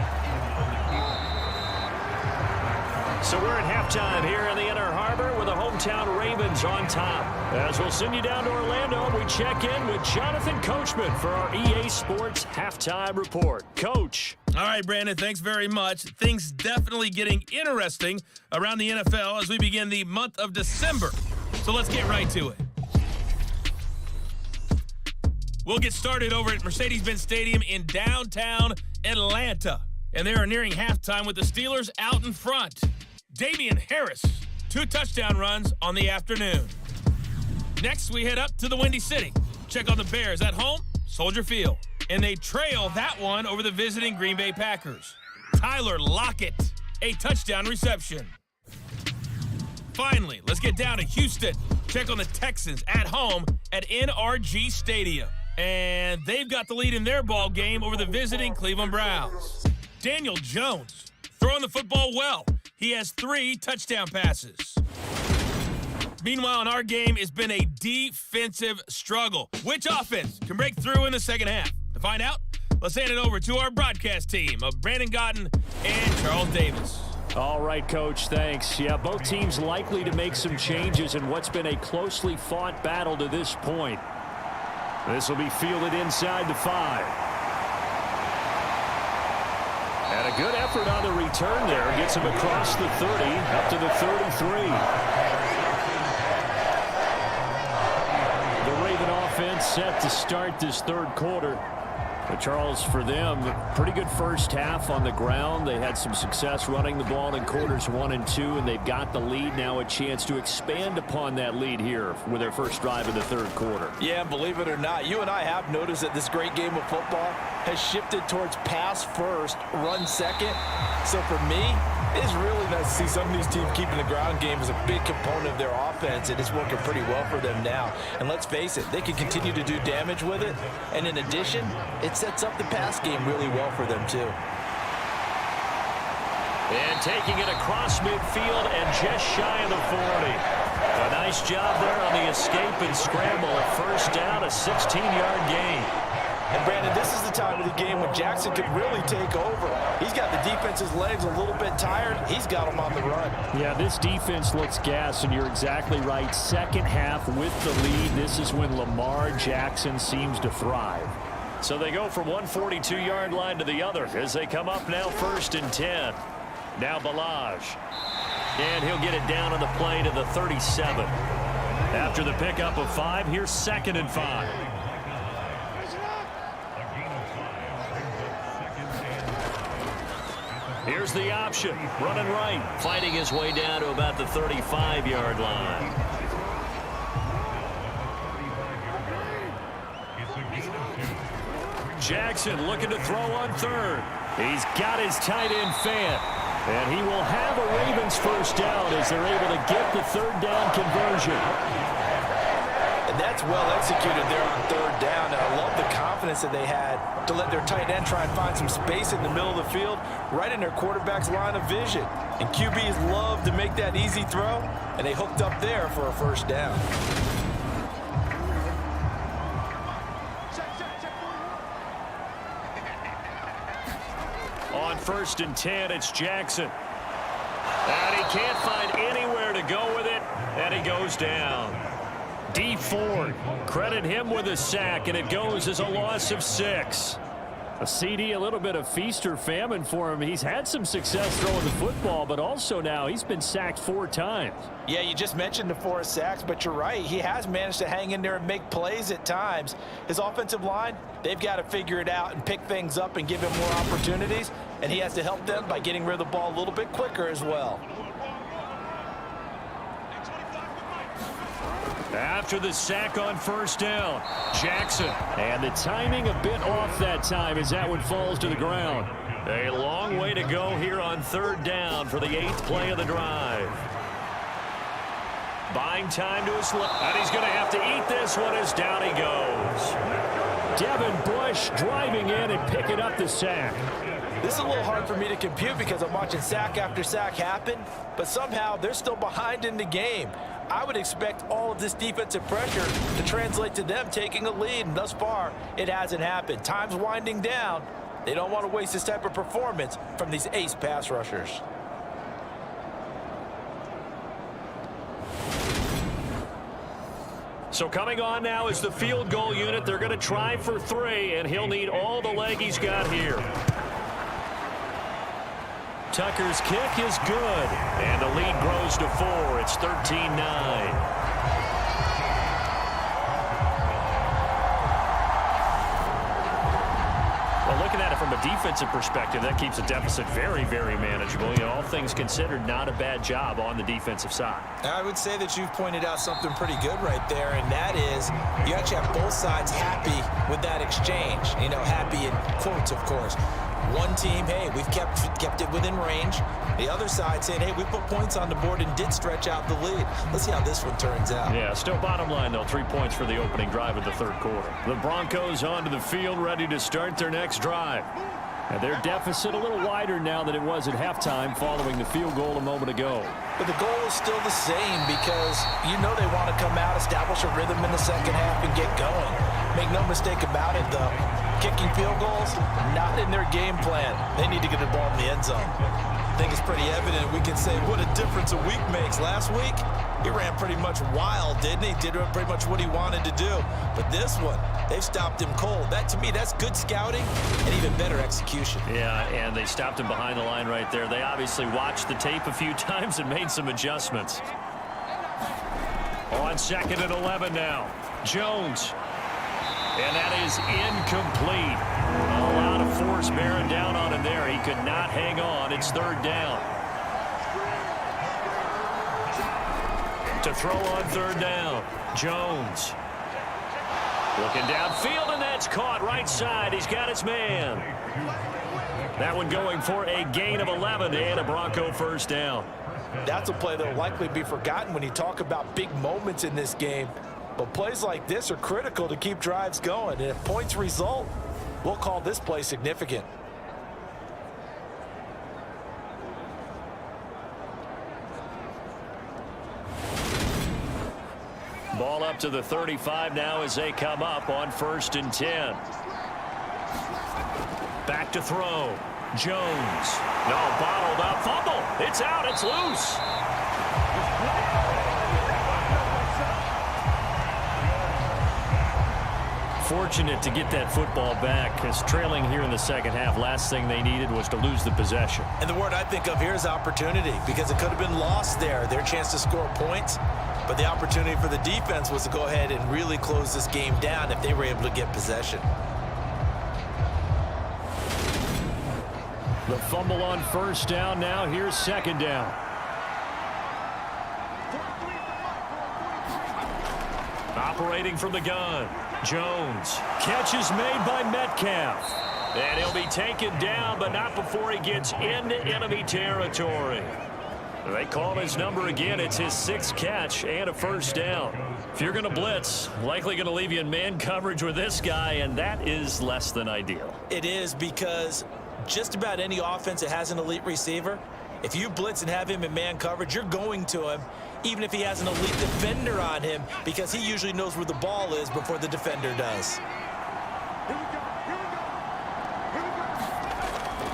So we're at halftime here in the Inner Harbor with the hometown Ravens on top. As we'll send you down to Orlando, we check in with Jonathan Coachman for our EA Sports Halftime Report. Coach. All right, Brandon, thanks very much. Things definitely getting interesting around the NFL as we begin the month of December. So let's get right to it. We'll get started over at Mercedes-Benz Stadium in downtown Atlanta. And they are nearing halftime with the Steelers out in front. Damian Harris, 2 touchdown runs on the afternoon. Next, we head up to the Windy City. Check on the Bears at home, Soldier Field. And they trail that one over the visiting Green Bay Packers. Tyler Lockett, a touchdown reception. Finally, let's get down to Houston. Check on the Texans at home at NRG Stadium. And they've got the lead in their ball game over the visiting Cleveland Browns. Daniel Jones throwing the football well. He has 3 touchdown passes. Meanwhile, in our game, it's been a defensive struggle. Which offense can break through in the second half? To find out, let's hand it over to our broadcast team of Brandon Gotten and Charles Davis. All right, Coach, thanks. Yeah, both teams likely to make some changes in what's been a closely fought battle to this point. This will be fielded inside the 5. And a good effort on the return there. Gets him across the 30, up to the 33. The Raven offense set to start this third quarter. But Charles, for them, pretty good first half on the ground. They had some success running the ball in quarters 1 and 2, and they've got the lead. Now a chance to expand upon that lead here with their first drive in the third quarter. Yeah, believe it or not, you and I have noticed that this great game of football has shifted towards pass first, run second. So for me, it's really nice to see some of these teams keeping the ground game as a big component of their offense, and it's working pretty well for them now. And let's face it, they can continue to do damage with it. And in addition, it sets up the pass game really well for them too. And taking it across midfield and just shy of the 40. A nice job there on the escape and scramble. A first down, a 16-yard gain. And Brandon, this is the time of the game when Jackson could really take over. He's got the defense's legs a little bit tired. He's got them on the run. Yeah, this defense looks gassed, and you're exactly right. Second half with the lead. This is when Lamar Jackson seems to thrive. So they go from one 42-yard line to the other as they come up now 1st and 10. Now Balaj. And he'll get it down on the play to the 37. After the pickup of 5, here's 2nd and 5. Here's the option, running right, fighting his way down to about the 35-yard line. Jackson looking to throw on 3rd. He's got his tight end Fant, and he will have a Ravens first down as they're able to get the 3rd down conversion. And that's well executed there on 3rd down. And I love the confidence that they had to let their tight end try and find some space in the middle of the field, right in their quarterback's line of vision. And QBs love to make that easy throw, and they hooked up there for a first down. On 1st and 10, it's Jackson. And he can't find anywhere to go with it, and he goes down. D. Ford, credit him with a sack, and it goes as a loss of 6. A CD, a little bit of feast or famine for him. He's had some success throwing the football, but also now he's been sacked 4 times. Yeah, you just mentioned the 4 sacks, but you're right. He has managed to hang in there and make plays at times. His offensive line, they've got to figure it out and pick things up and give him more opportunities, and he has to help them by getting rid of the ball a little bit quicker as well. After the sack on 1st down, Jackson. And the timing a bit off that time as that one falls to the ground. A long way to go here on 3rd down for the 8th play of the drive. Buying time to his left, and he's going to have to eat this one as down he goes. Devin Bush driving in and picking up the sack. This is a little hard for me to compute because I'm watching sack after sack happen, but somehow they're still behind in the game. I would expect all of this defensive pressure to translate to them taking a lead, and thus far, it hasn't happened. Time's winding down. They don't want to waste this type of performance from these ace pass rushers. So coming on now is the field goal unit. They're going to try for 3, and he'll need all the leg he's got here. Tucker's kick is good, and the lead grows to 4. It's 13-9. Looking at it from a defensive perspective, that keeps the deficit very, very manageable. You know, all things considered, not a bad job on the defensive side. I would say that you've pointed out something pretty good right there, and that is you actually have both sides happy with that exchange. You know, happy in quotes, of course. One team, hey, we've kept it within range. The other side saying, hey, we put points on the board and did stretch out the lead. Let's see how this one turns out. Yeah, still bottom line, though, 3 points for the opening drive of the third quarter. The Broncos onto the field, ready to start their next drive. And their deficit a little wider now than it was at halftime following the field goal a moment ago. But the goal is still the same because you know they want to come out, establish a rhythm in the second half, and get going. Make no mistake about it, though. Kicking field goals, not in their game plan. They need to get the ball in the end zone. I think it's pretty evident. We can say what a difference a week makes. Last week, he ran pretty much wild, didn't he? Did pretty much what he wanted to do. But this one, they've stopped him cold. That, to me, that's good scouting and even better execution. Yeah, and they stopped him behind the line right there. They obviously watched the tape a few times and made some adjustments. On 2nd and 11 now. Jones. And that is incomplete. A lot of force bearing down on him there. He could not hang on. It's 3rd down. To throw on 3rd down. Jones. Looking downfield, and that's caught right side. He's got his man. That one going for a gain of 11 and a Bronco 1st down. That's a play that will likely be forgotten when you talk about big moments in this game. But plays like this are critical to keep drives going. And if points result, we'll call this play significant. Ball up to the 35 now as they come up on 1st and 10. Back to throw. Jones. No, bottled up. Fumble. It's out. It's loose. Fortunate to get that football back, because trailing here in the 2nd half, last thing they needed was to lose the possession. And the word I think of here is opportunity, because it could have been lost there, their chance to score points. But the opportunity for the defense was to go ahead and really close this game down if they were able to get possession. The fumble on 1st down now. Here's 2nd down. Operating from the gun. Jones. Catch is made by Metcalf. And he'll be taken down, but not before he gets into enemy territory. They call his number again. It's his 6th catch and a 1st down. If you're going to blitz, likely going to leave you in man coverage with this guy, and that is less than ideal. It is, because just about any offense that has an elite receiver, if you blitz and have him in man coverage, you're going to him, even if he has an elite defender on him, because he usually knows where the ball is before the defender does.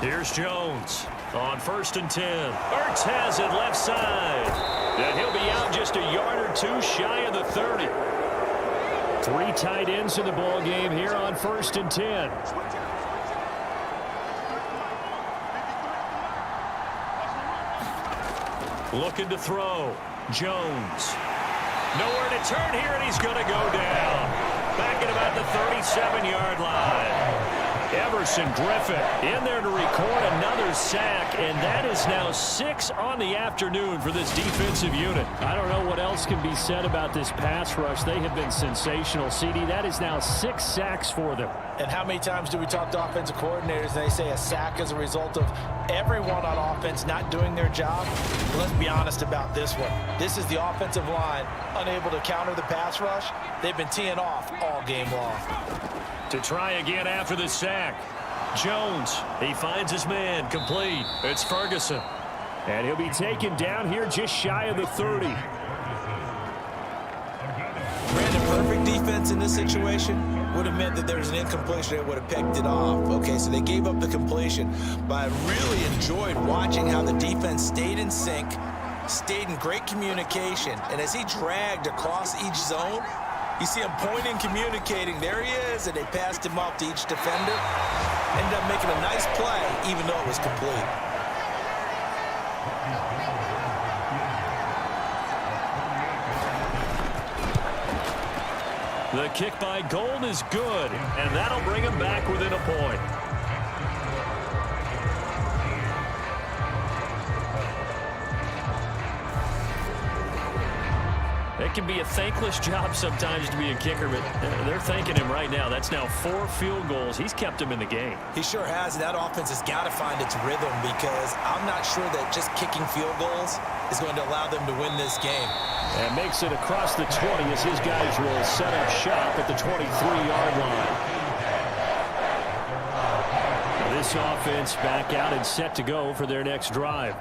Here's Jones on 1st and 10. Ertz has it left side. And he'll be out just a yard or two shy of the 30. 3 tight ends in the ball game here on 1st and 10. Looking to throw. Jones. Nowhere to turn here, and he's going to go down. Back at about the 37-yard line. Everson Griffin in there to record another sack, and that is now 6 on the afternoon for this defensive unit. I don't know what else can be said about this pass rush. They have been sensational, CD. That is now 6 sacks for them. And how many times do we talk to offensive coordinators and they say a sack is a result of everyone on offense not doing their job? Well, let's be honest about this one. This is the offensive line unable to counter the pass rush. They've been teeing off all game long. To try again after the sack. Jones, he finds his man, complete. It's Ferguson. And he'll be taken down here just shy of the 30. Brandon, perfect defense in this situation would have meant that there was an incompletion. They would have picked it off. Okay, so they gave up the completion. But I really enjoyed watching how the defense stayed in sync, stayed in great communication. And as he dragged across each zone, you see him pointing, communicating. There he is, and they passed him off to each defender. Ended up making a nice play, even though it was complete. The kick by Gold is good, and that'll bring him back within a point. It can be a thankless job sometimes to be a kicker, but they're thanking him right now. That's now 4 field goals. He's kept him in the game. He sure has, and that offense has got to find its rhythm, because I'm not sure that just kicking field goals is going to allow them to win this game. And makes it across the 20 as his guys will set up shop at the 23-yard line. This offense back out and set to go for their next drive.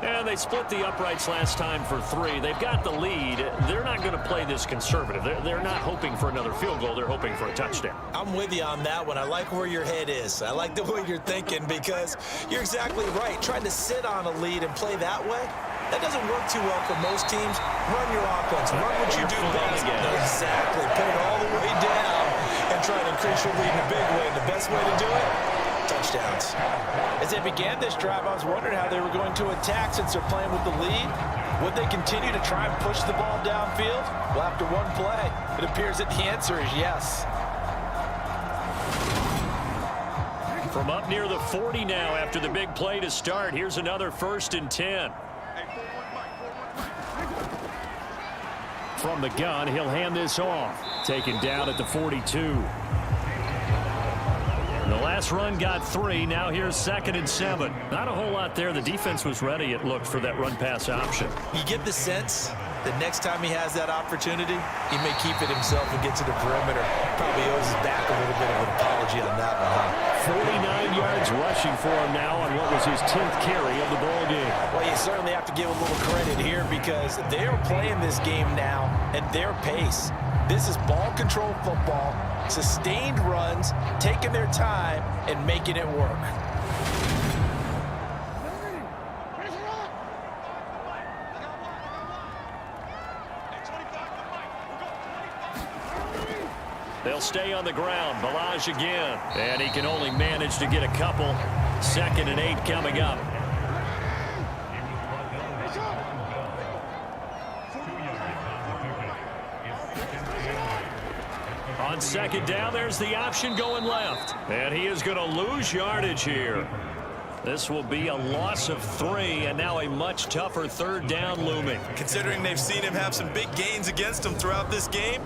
And they split the uprights last time for 3. They've got the lead. They're not going to play this conservative. They're not hoping for another field goal. They're hoping for a touchdown. I'm with you on that one. I like where your head is. I like the way you're thinking because you're exactly right. Trying to sit on a lead and play that way, that doesn't work too well for most teams. Run your offense. Run what you do best. Exactly. Put it all the way down and try to increase your lead in a big way. And the best way to do it, touchdowns. As they began this drive, I was wondering how they were going to attack since they're playing with the lead. Would they continue to try and push the ball downfield? Well, after one play, it appears that the answer is yes. From up near the 40 now after the big play to start, here's another 1st and 10. From the gun, he'll hand this off. Taken down at the 42. The last run got 3. Now here's 2nd and 7. Not a whole lot there. The defense was ready, it looked, for that run-pass option. You get the sense that next time he has that opportunity, he may keep it himself and get to the perimeter. Probably owes his back a little bit of an apology on that one, huh? 49 yards rushing for him now on what was his 10th carry of the ball game. Well, you certainly have to give a little credit here because they're playing this game now at their pace. This is ball control football, sustained runs, taking their time, and making it work. They'll stay on the ground. Balaj again. And he can only manage to get a couple. 2nd and 8 coming up. On 2nd down, there's the option going left. And he is going to lose yardage here. This will be a loss of 3, and now a much tougher 3rd down looming. Considering they've seen him have some big gains against him throughout this game,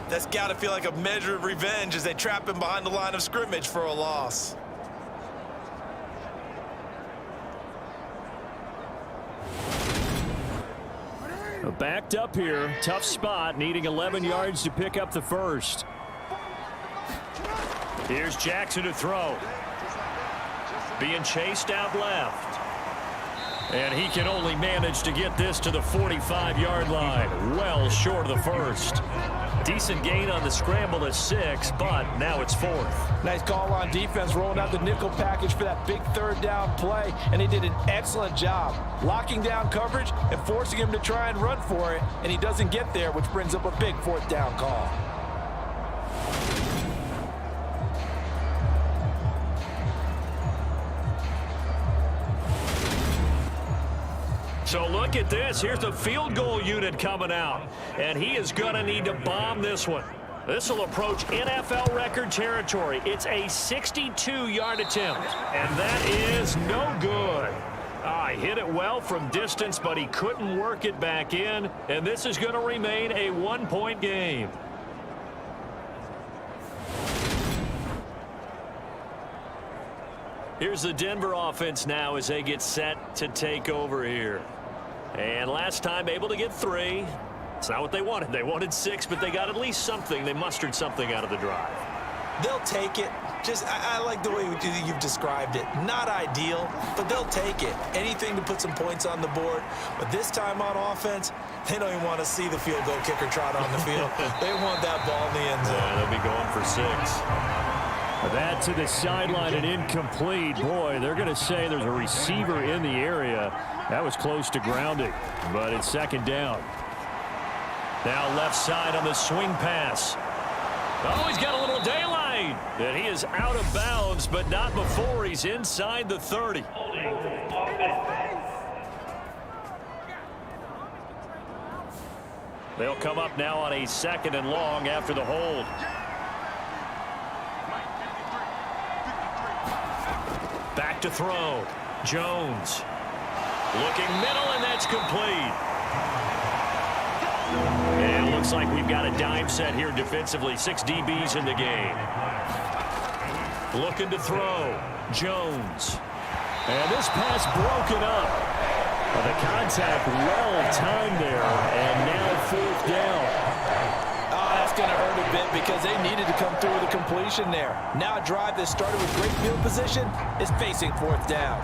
that's got to feel like a measure of revenge as they trap him behind the line of scrimmage for a loss. Backed up here. Tough spot, needing 11 yards to pick up the 1st. Here's Jackson to throw. Being chased out left. And he can only manage to get this to the 45-yard line. Well short of the 1st. Decent gain on the scramble to 6, but now it's 4th. Nice call on defense, rolling out the nickel package for that big 3rd down play, and he did an excellent job locking down coverage and forcing him to try and run for it, and he doesn't get there, which brings up a big 4th down call. So look at this. Here's the field goal unit coming out. And he is going to need to bomb this one. This will approach NFL record territory. It's a 62-yard attempt. And that is no good. He hit it well from distance, but he couldn't work it back in. And this is going to remain a 1-point game. Here's the Denver offense now as they get set to take over here. And last time able to get 3. It's not what they wanted. They wanted 6, but they got at least something. They mustered something out of the drive. They'll take it. I like the way you've described it. Not ideal, but they'll take it. Anything to put some points on the board. But this time on offense, they don't even want to see the field goal kicker trot on the field. They want that ball in the end zone. Yeah, they'll be going for 6. That to the sideline and incomplete. Boy, they're going to say there's a receiver in the area. That was close to grounding, but it's 2nd down. Now left side on the swing pass. Oh, he's got a little daylight. And he is out of bounds, but not before he's inside the 30. They'll come up now on a 2nd and long after the hold. Back to throw. Jones. Looking middle, and that's complete. And it looks like we've got a dime set here defensively. 6 DBs in the game. Looking to throw. Jones. And this pass broken up. The contact well timed there, and now 4th down. That's going to hurt a bit because they needed to come through with a completion there. Now a drive that started with great field position is facing 4th down.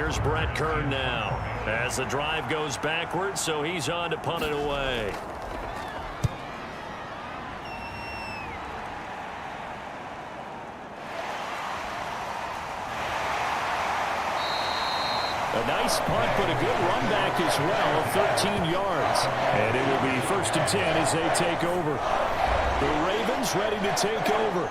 Here's Brett Kern now as the drive goes backwards, so he's on to punt it away. A nice punt, but a good run back as well, 13 yards. And it will be 1st and 10 as they take over. The Ravens ready to take over.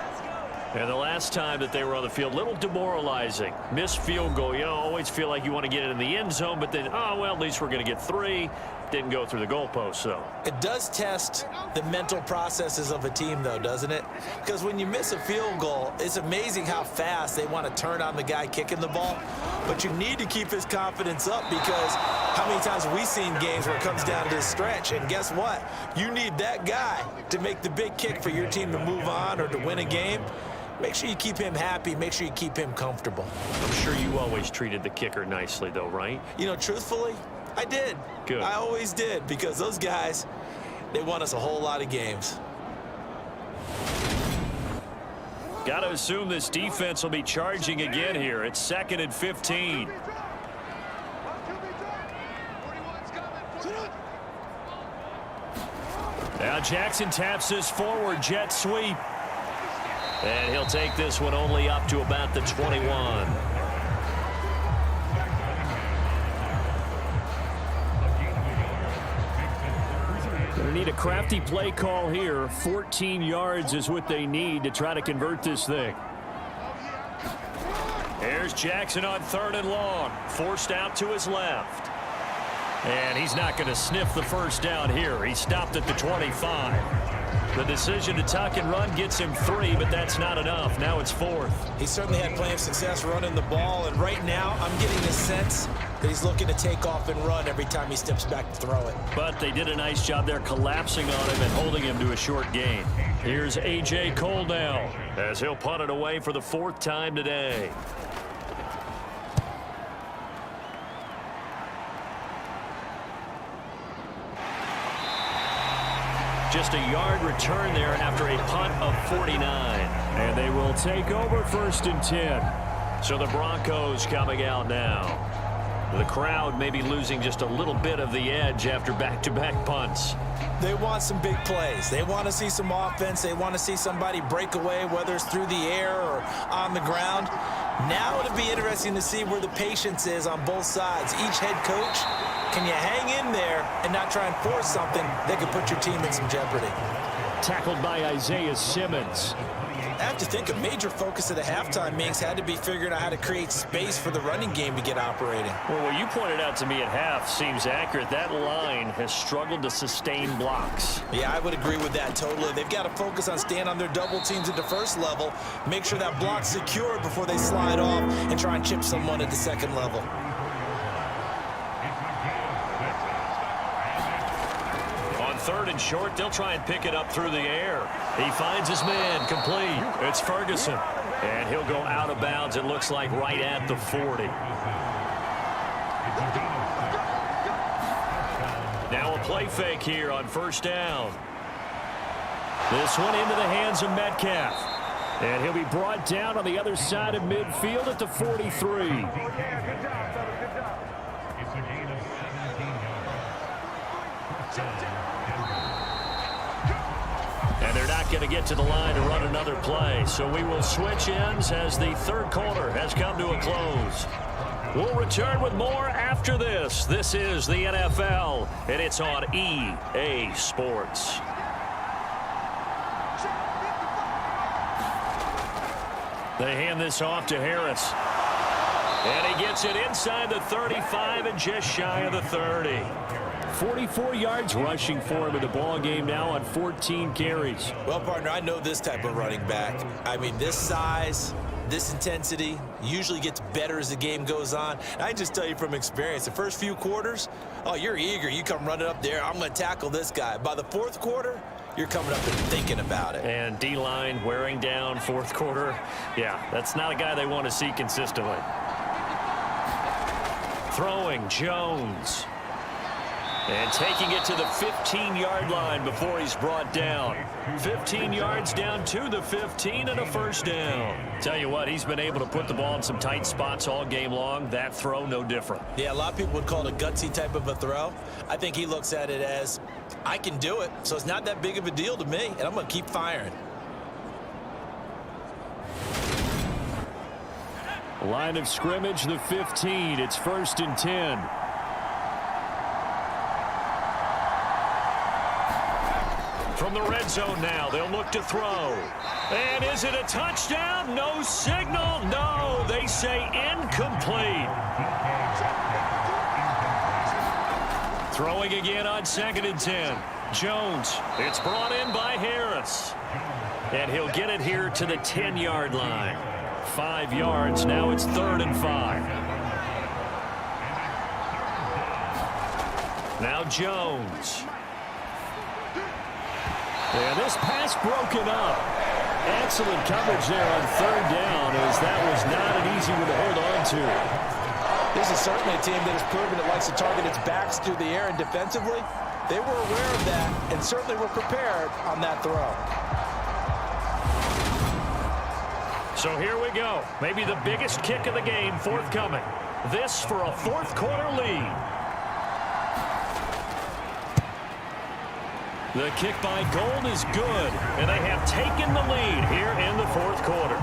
And the last time that they were on the field, a little demoralizing. Missed field goal. You always feel like you want to get it in the end zone, but then, oh, well, at least we're going to get 3. Didn't go through the goalpost, so. It does test the mental processes of a team, though, doesn't it? Because when you miss a field goal, it's amazing how fast they want to turn on the guy kicking the ball. But you need to keep his confidence up, because how many times have we seen games where it comes down to the stretch? And guess what? You need that guy to make the big kick for your team to move on or to win a game. Make sure you keep him happy. Make sure you keep him comfortable. I'm sure you always treated the kicker nicely, though, right? You know, truthfully, I did. Good. I always did, because those guys, they won us a whole lot of games. Got to assume this defense will be charging again here. It's 2nd and 15. Now Jackson taps this forward jet sweep. And he'll take this one only up to about the 21. Going to need a crafty play call here. 14 yards is what they need to try to convert this thing. Here's Jackson on 3rd and long. Forced out to his left. And he's not going to sniff the first down here. He stopped at the 25. The decision to tuck and run gets him 3, but that's not enough. Now it's 4th. He certainly had plenty of success running the ball, and right now I'm getting the sense that he's looking to take off and run every time he steps back to throw it. But they did a nice job there collapsing on him and holding him to a short gain. Here's A.J. Cole now as he'll punt it away for the 4th time today. Just a yard return there after a punt of 49. And they will take over 1st and 10. So the Broncos coming out now. The crowd may be losing just a little bit of the edge after back-to-back punts. They want some big plays. They want to see some offense. They want to see somebody break away, whether it's through the air or on the ground. Now it'll be interesting to see where the patience is on both sides. Each head coach, can you hang in there and not try and force something that could put your team in some jeopardy? Tackled by Isaiah Simmons. I have to think a major focus of the halftime meetings had to be figuring out how to create space for the running game to get operating. Well, what you pointed out to me at half seems accurate. That line has struggled to sustain blocks. Yeah, I would agree with that totally. They've got to focus on staying on their double teams at the first level, make sure that block's secure before they slide off and try and chip someone at the second level. On 3rd and short, they'll try and pick it up through the air. He finds his man, complete. It's Ferguson. And he'll go out of bounds, it looks like, right at the 40. Now a play fake here on 1st down. This one into the hands of Metcalf. And he'll be brought down on the other side of midfield at the 43. And they're not going to get to the line to run another play. So we will switch ends as the 3rd quarter has come to a close. We'll return with more after this. This is the NFL, and it's on EA Sports. They hand this off to Harris. And he gets it inside the 35 and just shy of the 30. 44 yards rushing for him in the ball game now on 14 carries. Well, partner, I know this type of running back. I mean, this size, this intensity usually gets better as the game goes on. And I just tell you from experience, the first few quarters, oh, you're eager. You come running up there. I'm going to tackle this guy. By the 4th quarter, you're coming up and thinking about it. And D-line wearing down 4th quarter. Yeah, that's not a guy they want to see consistently. Throwing, Jones. And taking it to the 15-yard line before he's brought down. 15 yards down to the 15 and a first down. Tell you what, he's been able to put the ball in some tight spots all game long. That throw, no different. Yeah, a lot of people would call it a gutsy type of a throw. I think he looks at it as, I can do it, so it's not that big of a deal to me, and I'm going to keep firing. Line of scrimmage, the 15. It's 1st and 10. From the red zone now, they'll look to throw. And is it a touchdown? No signal. No, they say incomplete. Throwing again on 2nd and 10. Jones. It's brought in by Harris. And he'll get it here to the 10-yard line. 5 yards. Now it's 3rd and 5. Now Jones. And this pass broken up. Excellent coverage there on 3rd down, as that was not an easy one to hold on to. This is certainly a team that has proven it likes to target its backs through the air, and defensively, they were aware of that and certainly were prepared on that throw. So here we go. Maybe the biggest kick of the game forthcoming. This for a 4th quarter lead. The kick by Gold is good, and they have taken the lead here in the 4th quarter.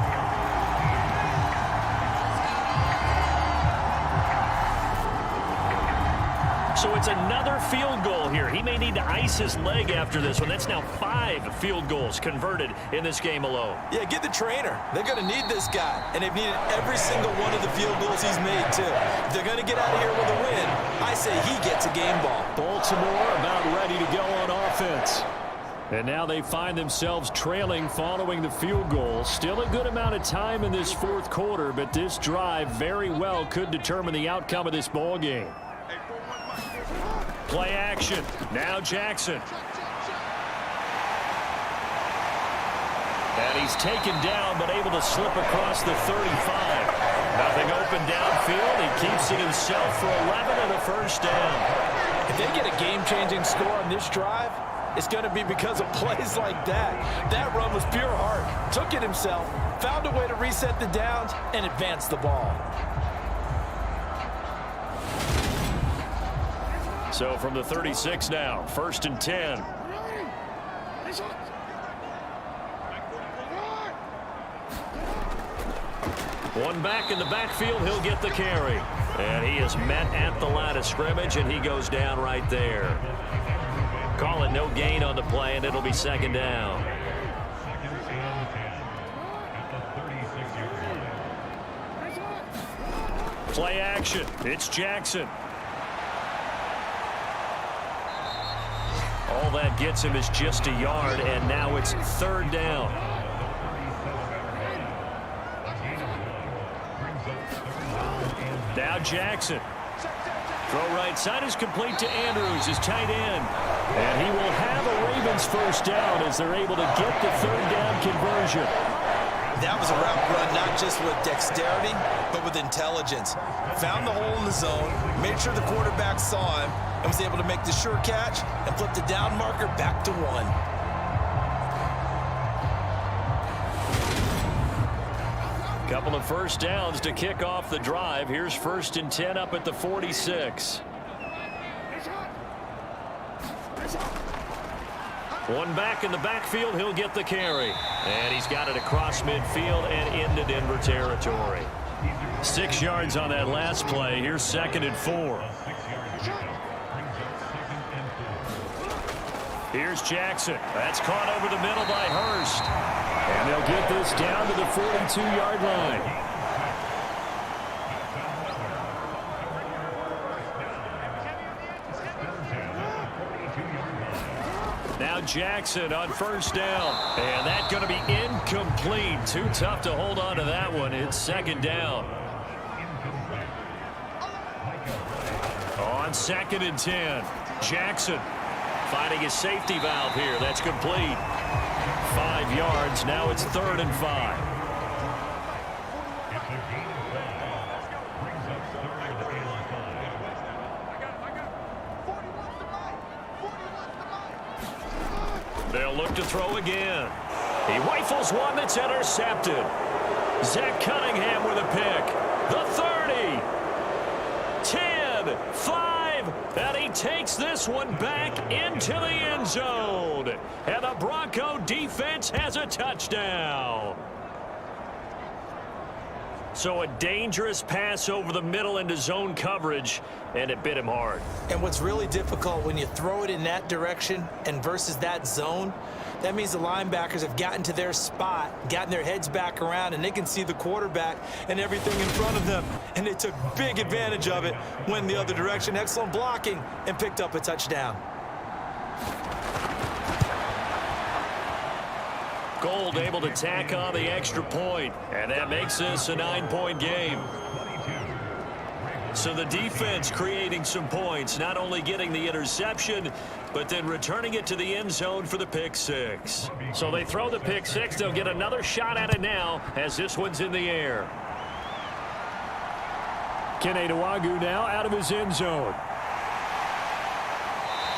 So it's another field goal here. He may need to ice his leg after this one. That's now 5 field goals converted in this game alone. Yeah, get the trainer. They're going to need this guy, and they've needed every single one of the field goals he's made, too. If they're going to get out of here with a win, I say he gets a game ball. Baltimore about ready to go on offense. And now they find themselves trailing following the field goal. Still a good amount of time in this 4th quarter, but this drive very well could determine the outcome of this ball game. Play action. Now Jackson. And he's taken down, but able to slip across the 35. Nothing open downfield. He keeps it himself for 11 and a first down. If they get a game-changing score on this drive, it's going to be because of plays like that. That run was pure heart. Took it himself, found a way to reset the downs, and advance the ball. So from the 36 now, 1st and 10. One back in the backfield, he'll get the carry. And he is met at the line of scrimmage, and he goes down right there. Call it no gain on the play, and it'll be 2nd down. Play action. It's Jackson. All that gets him is just a yard, and now it's 3rd down. Now Jackson. Throw right side is complete to Andrews, his tight end. And he will have a Ravens first down as they're able to get the 3rd down conversion. That was a route run not just with dexterity, but with intelligence. Found the hole in the zone, made sure the quarterback saw him, and was able to make the sure catch and flip the down marker back to 1. Couple of first downs to kick off the drive. Here's 1st and 10 up at the 46. One back in the backfield, he'll get the carry. And he's got it across midfield and into Denver territory. 6 yards on that last play. Here's 2nd and 4. Here's Jackson. That's caught over the middle by Hurst. And they'll get this down to the 42-yard line. Now Jackson on 1st down. And that's going to be incomplete. Too tough to hold on to that one. It's 2nd down. On 2nd and 10. Jackson finding his safety valve here. That's complete. 5 yards. Now it's 3rd and 5. They'll look to throw again. He rifles one that's intercepted. Zach Cunningham with a pick. The 30. 10, 5, and he takes this one back into the end zone. And the Bronco defense has a touchdown. So a dangerous pass over the middle into zone coverage, and it bit him hard. And what's really difficult when you throw it in that direction and versus that zone, that means the linebackers have gotten to their spot, gotten their heads back around, and they can see the quarterback and everything in front of them. And they took big advantage of it, went the other direction, excellent blocking, and picked up a touchdown. Gold able to tack on the extra point, and that makes this a 9-point game. So the defense creating some points, not only getting the interception, but then returning it to the end zone for the pick six. So they throw the pick six. They'll get another shot at it now as this one's in the air. Kene Nwangwu now out of his end zone.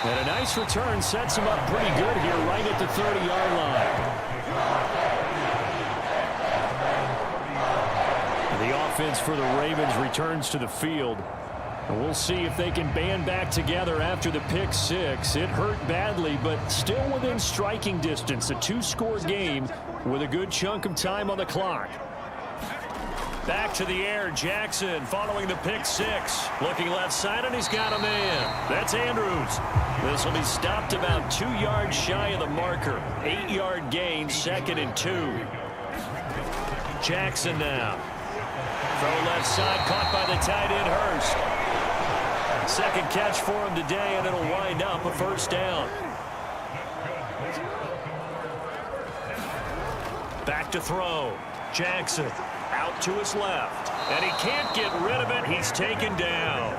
And a nice return sets him up pretty good here right at the 30-yard line. The offense for the Ravens returns to the field. And we'll see if they can band back together after the pick six. It hurt badly, but still within striking distance. A 2-score game with a good chunk of time on the clock. Back to the air, Jackson following the pick six. Looking left side, and he's got a man. That's Andrews. This will be stopped about 2 yards shy of the marker. 8-yard gain, 2nd and 2. Jackson now. Throw left side, caught by the tight end, Hurst. Second catch for him today, and it'll wind up a first down. Back to throw. Jackson out to his left, and he can't get rid of it. He's taken down.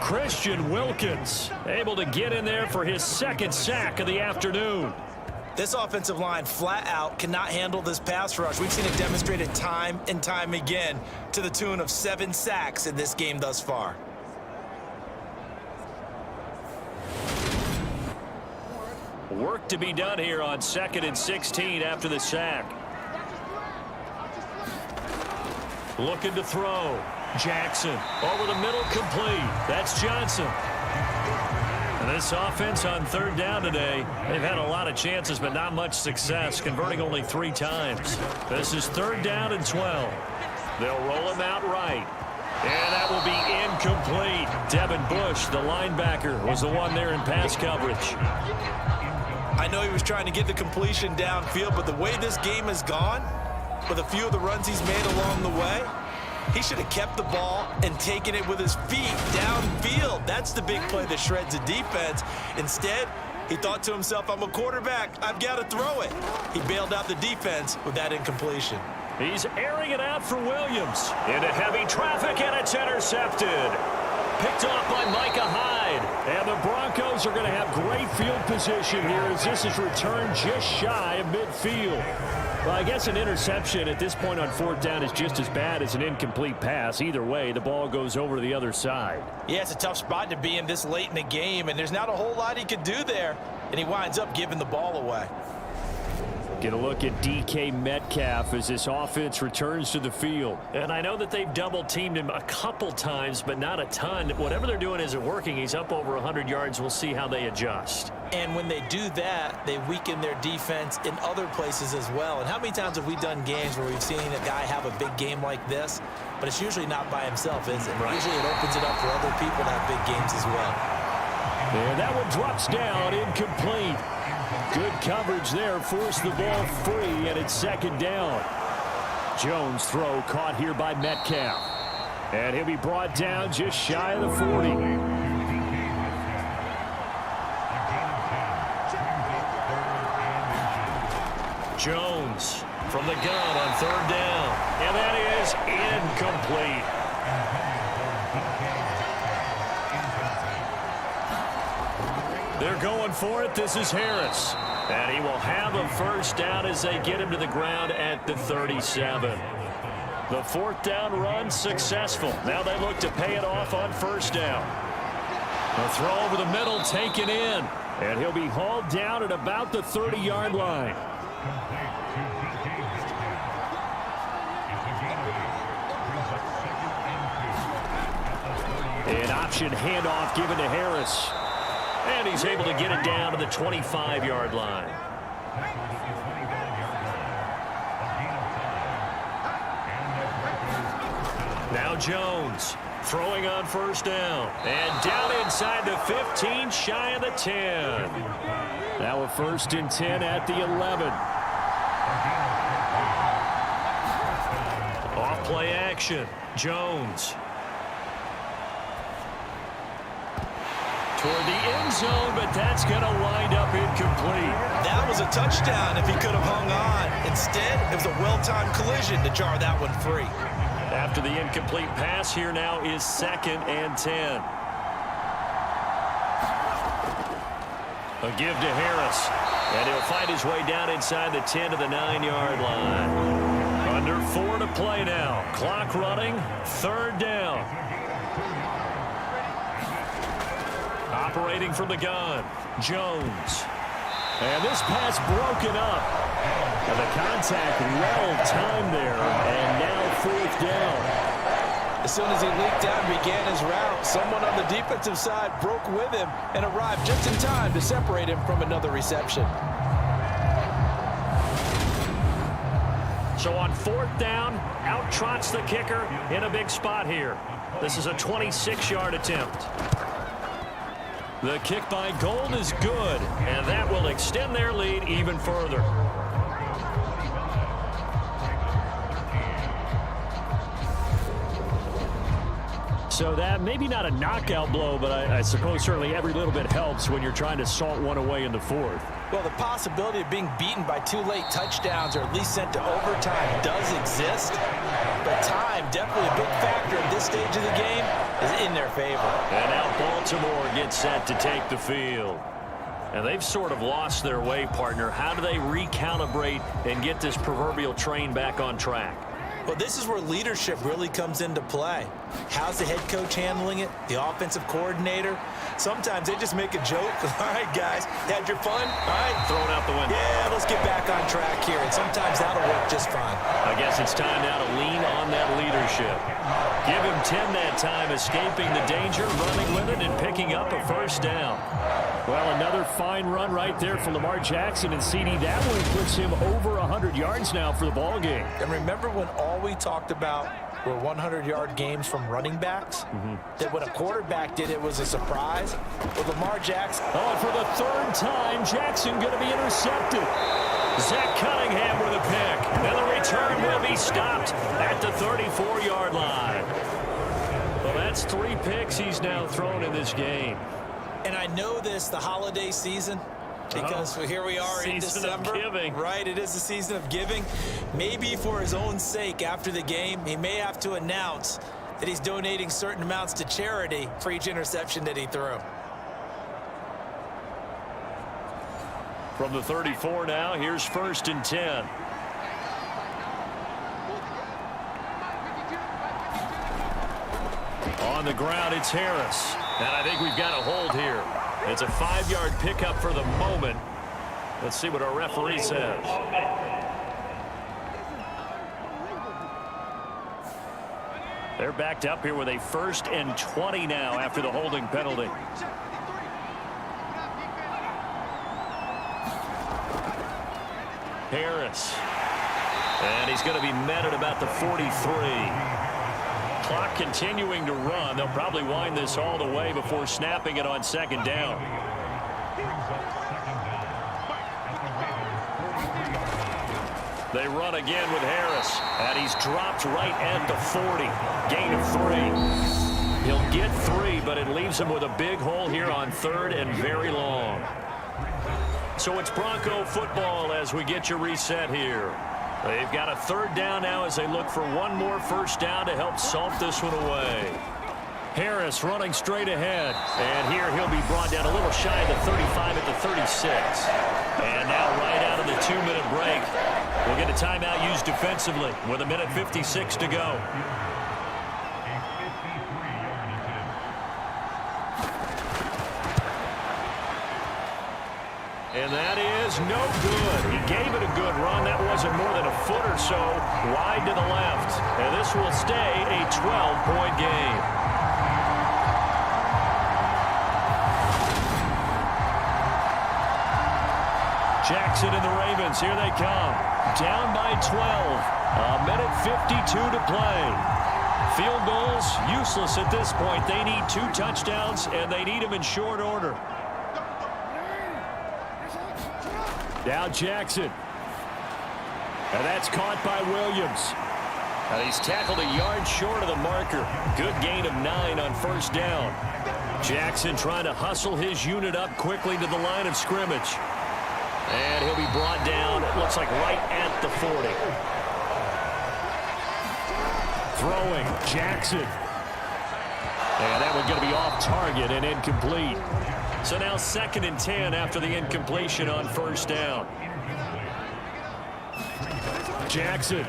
Christian Wilkins able to get in there for his second sack of the afternoon. This offensive line flat out cannot handle this pass rush. We've seen it demonstrated time and time again to the tune of 7 sacks in this game thus far. Work to be done here on 2nd and 16 after the sack. Looking to throw. Jackson over the middle, complete. That's Johnson. And this offense on 3rd down today, they've had a lot of chances, but not much success, converting only 3 times. This is 3rd down and 12. They'll roll him out right. And that will be incomplete. Devin Bush, the linebacker, was the one there in pass coverage. I know he was trying to get the completion downfield, but the way this game has gone, with a few of the runs he's made along the way, he should have kept the ball and taken it with his feet downfield. That's the big play that shreds the defense. Instead, he thought to himself, I'm a quarterback. I've got to throw it. He bailed out the defense with that incompletion. He's airing it out for Williams. Into heavy traffic, and it's intercepted. Picked off by Micah Hyde. And the Broncos are going to have great field position here as this is returned just shy of midfield. Well, I guess an interception at this point on 4th down is just as bad as an incomplete pass. Either way, the ball goes over to the other side. Yeah, it's a tough spot to be in this late in the game, and there's not a whole lot he could do there, and he winds up giving the ball away. Get a look at DK Metcalf as this offense returns to the field. And I know that they've double-teamed him a couple times, but not a ton. Whatever they're doing isn't working. He's up over 100 yards. We'll see how they adjust. And when they do that, they weaken their defense in other places as well. And how many times have we done games where we've seen a guy have a big game like this, but it's usually not by himself, is it? Right. Usually it opens it up for other people to have big games as well. And that one drops down, incomplete. Good coverage there, forced the ball free, and it's 2nd down. Jones' throw caught here by Metcalf. And he'll be brought down just shy of the 40. Jones from the gun on 3rd down. And that is incomplete. They're going for it. This is Harris. And he will have a first down as they get him to the ground at the 37. The 4th down run successful. Now they look to pay it off on 1st down. A throw over the middle taken in. And he'll be hauled down at about the 30-yard line. An option handoff given to Harris. And he's able to get it down to the 25-yard line. Now Jones throwing on first down. And down inside the 15, shy of the 10. Now a 1st and 10 at the 11. Off play action. Jones. Toward the end zone, but that's going to wind up incomplete. That was a touchdown if he could have hung on. Instead, it was a well-timed collision to jar that one free. After the incomplete pass, here now is 2nd and 10. A give to Harris. And he'll find his way down inside the 10 to the 9-yard line. Under 4 to play now. Clock running. 3rd down. Operating from the gun. Jones. And this pass broken up. And the contact well timed there. And now 4th down. As soon as he leaked out and began his route, someone on the defensive side broke with him and arrived just in time to separate him from another reception. So on 4th down, out trots the kicker in a big spot here. This is a 26-yard attempt. The kick by Gold is good, and that will extend their lead even further. So that maybe not a knockout blow, but I suppose certainly every little bit helps when you're trying to salt one away in the 4th. Well, the possibility of being beaten by 2 late touchdowns or at least sent to overtime does exist. But time, definitely a big factor at this stage of the game, is in their favor. And now Baltimore gets set to take the field. And they've sort of lost their way, partner. How do they recalibrate and get this proverbial train back on track? Well, this is where leadership really comes into play. How's the head coach handling it? The offensive coordinator? Sometimes they just make a joke. All right, guys, had your fun? All right. Throw it out the window. Yeah, let's get back on track here. And sometimes that'll work just fine. I guess it's time now to lean on that leadership. Give him 10 that time, escaping the danger, running with it, and picking up a 1st down. Well, another fine run right there for Lamar Jackson and CD. That one puts him over 100 yards now for the ball game. And remember when all we talked about were 100-yard games from running backs? That when a quarterback did it was a surprise? Well, Lamar Jackson. Oh, and for the 3rd time, Jackson going to be intercepted. Zach Cunningham with a pick. And the return will be stopped at the 34-yard line. Well, that's 3 picks he's now thrown in this game. And I know this, the holiday season, because here we are in December. Of giving. Right, it is the season of giving. Maybe for his own sake after the game, he may have to announce that he's donating certain amounts to charity for each interception that he threw. From the 34 now, here's 1st and 10. On the ground, it's Harris. And I think we've got a hold here. It's a 5-yard pickup for the moment. Let's see what our referee says. They're backed up here with a 1st and 20 now after the holding penalty. Harris. And he's going to be met at about the 43. Clock continuing to run. They'll probably wind this all the way before snapping it on 2nd down. They run again with Harris. And he's dropped right at the 40. Gain of 3. He'll get 3, but it leaves him with a big hole here on 3rd and very long. So it's Bronco football as we get you reset here. They've got a 3rd down now as they look for one more 1st down to help salt this one away. Harris running straight ahead. And here he'll be brought down a little shy of the 35 at the 36. And now right out of the 2-minute break, we'll get a timeout used defensively with 1:56 to go. and that is no good. He gave it a good run. That wasn't more than a foot or so wide to the left. And this will stay a 12-point game. Jackson and the Ravens, here they come. Down by 12. A minute 52 to play. Field goals, useless at this point. They need 2 touchdowns, and they need them in short order. Now Jackson. And that's caught by Williams. And he's tackled a yard short of the marker. Good gain of 9 on first down. Jackson trying to hustle his unit up quickly to the line of scrimmage. And he'll be brought down, it looks like right at the 40. Throwing, Jackson. And that one's going to be off target and incomplete. So now 2nd and 10 after the incompletion on first down. Jackson.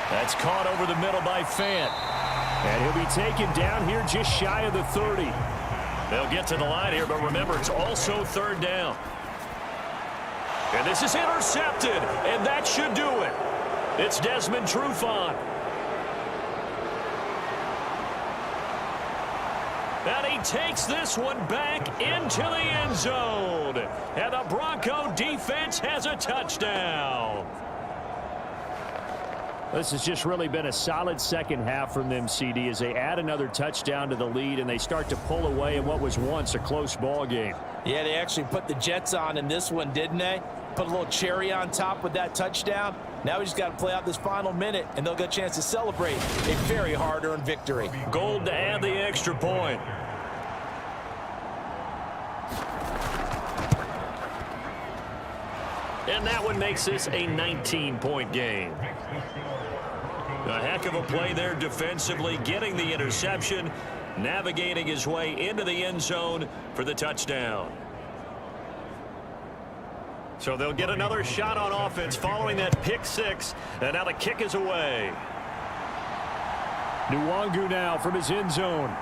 That's caught over the middle by Fant. And he'll be taken down here just shy of the 30. They'll get to the line here, but remember, it's also 3rd down. And this is intercepted, and that should do it. It's Desmond Trufant. And he takes this one back into the end zone. And the Bronco defense has a touchdown. This has just really been a solid second half from them, CD, as they add another touchdown to the lead and they start to pull away in what was once a close ball game. Yeah, they actually put the Jets on in this one, didn't they? Put a little cherry on top with that touchdown. Now we just got to play out this final minute, and they'll get a chance to celebrate a very hard-earned victory. Gold to add the extra point. And that one makes this a 19-point game. A heck of a play there defensively, getting the interception, navigating his way into the end zone for the touchdown. So they'll get another shot on offense following that pick 6, and now the kick is away. Nwangu now from his end zone.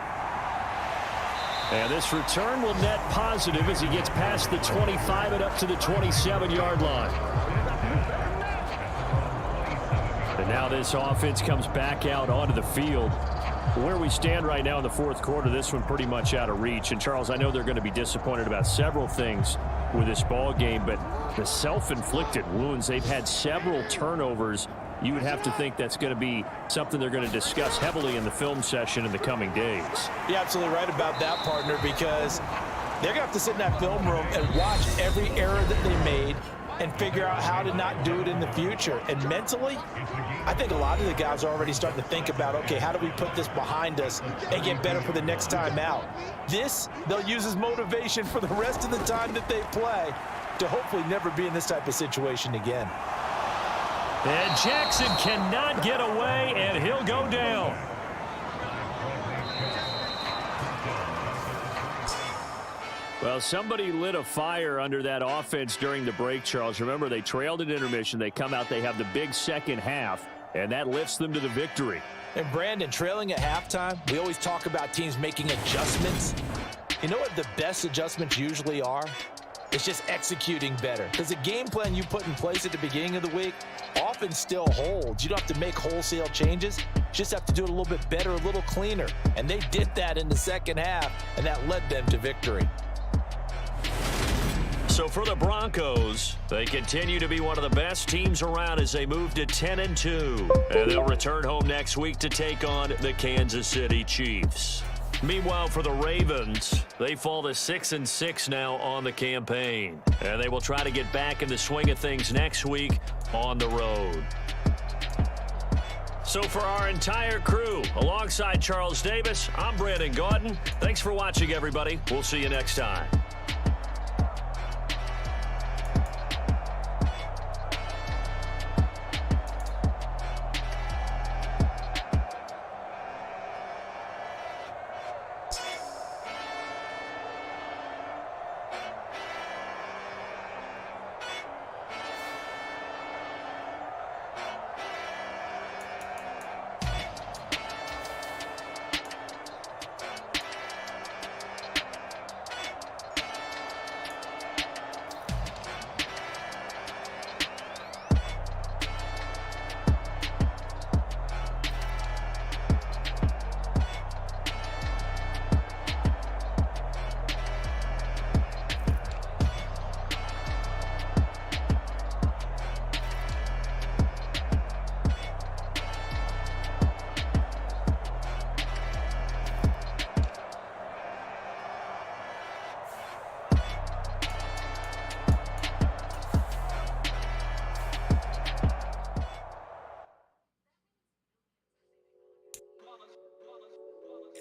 And this return will net positive as he gets past the 25 and up to the 27-yard line. And now this offense comes back out onto the field. Where we stand right now in the 4th quarter, this one pretty much out of reach. And, Charles, I know they're going to be disappointed about several things with this ball game, but the self-inflicted wounds, they've had several turnovers. You would have to think that's going to be something they're going to discuss heavily in the film session in the coming days. You're absolutely right about that, partner, because they're going to have to sit in that film room and watch every error that they made and figure out how to not do it in the future. And mentally, I think a lot of the guys are already starting to think about, okay, how do we put this behind us and get better for the next time out? This, they'll use as motivation for the rest of the time that they play to hopefully never be in this type of situation again. And Jackson cannot get away, and he'll go down. Well, somebody lit a fire under that offense during the break, Charles. Remember, they trailed at intermission. They come out, they have the big second half, and that lifts them to the victory. And, Brandon, trailing at halftime, we always talk about teams making adjustments. You know what the best adjustments usually are? It's just executing better. Because the game plan you put in place at the beginning of the week often still holds. You don't have to make wholesale changes. You just have to do it a little bit better, a little cleaner. And they did that in the second half, and that led them to victory. So for the Broncos, they continue to be one of the best teams around as they move to 10-2. And they'll return home next week to take on the Kansas City Chiefs. Meanwhile, for the Ravens, they fall to 6-6 now on the campaign. And they will try to get back in the swing of things next week on the road. So for our entire crew, alongside Charles Davis, I'm Brandon Gaudin. Thanks for watching, everybody. We'll see you next time.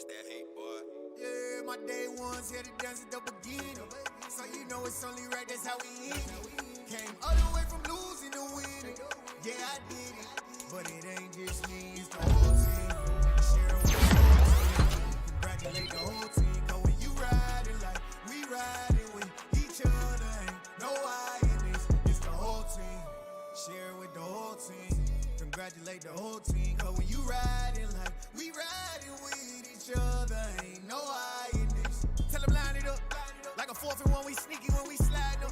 It's that hate, boy. Yeah, my day ones here to dance at the beginning. So you know it's only right, that's how we end it. Came all the way from losing to winning. Yeah, I did it. But it ain't just me, it's the whole team. Share with the whole team. Congratulate the whole team. Cause when you riding like we riding with each other, ain't no I in this. It's the whole team. Share with the whole team. Congratulate the whole team. Cause when you riding like we riding with each other, ain't no I in this. Tell them line it up. Like a 4th and 1, we sneaky when we slide them.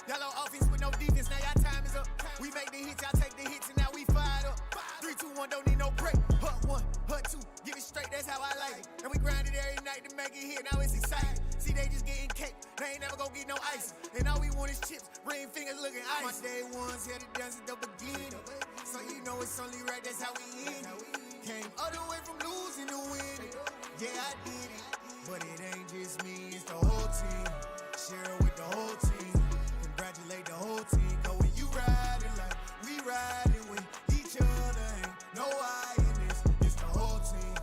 Yellow offense with no defense, now y'all time is up. We make the hits, y'all take the hits, and now we fired up. 3, 2, 1, don't need no break. Hut 1, hut 2, give it straight, that's how I like it. And we grind it every night to make it hit, now it's exciting. See, they just getting cake, they ain't never gonna get no ice. And all we want is chips, ring fingers looking ice. My day ones here to dance at the beginning. So you know it's only right, that's how we end it. Came all the way from losing to winning. Yeah, I did it. But it ain't just me, it's the whole team. Share with the whole team. Congratulate the whole team. Cause when you riding like we riding with each other, ain't no I in this. It's the whole team.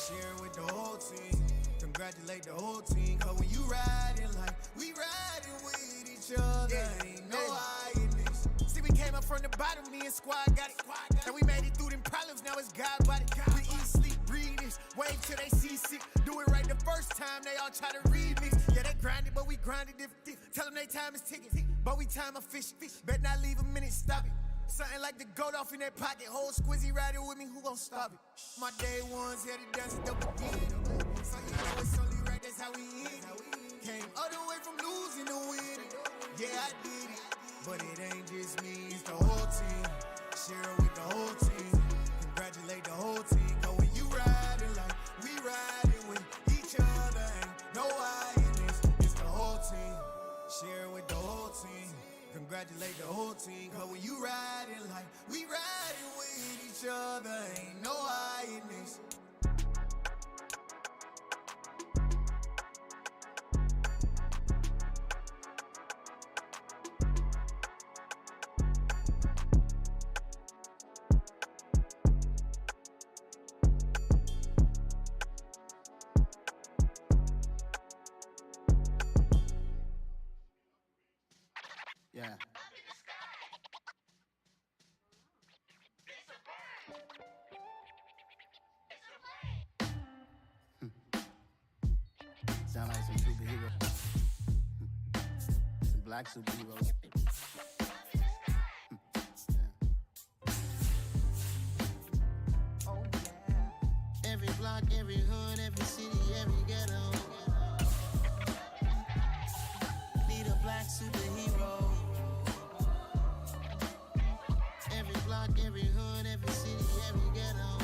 Share with the whole team. Congratulate the whole team. Cause when you riding like we riding with each other, ain't no I in this. See, we came up from the bottom, me and squad got it. And we made it through them problems, now it's God body. We eat, sleep, breathe this. Wait till they see sick. Do it right the first time, they all try to remix. Yeah, they grinded, but we grinded different. Tell them they time is ticking, but we time a fish. Bet not leave a minute, stop it. Something like the goat off in their pocket. Whole squizzy riding with me, who gon' stop it? My day ones here to dance at the beginning. So you know it's only right, that's how we end it. Came all the way from losing to winning. Yeah, I did it. But it ain't just me, it's the whole team. Share with the whole team. Congratulate the whole team. Cause when you riding like we riding with each other, ain't no I in this. It's the whole team. Share with the whole team. Congratulate the whole team. Cause when you riding like we riding with each other, ain't no I in this. Yeah. Sound like some superheroes. Some black superheroes. Oh yeah. Every block, every hood, every city, every ghetto. Need a black superhero. Every block, every hood, every city, every ghetto.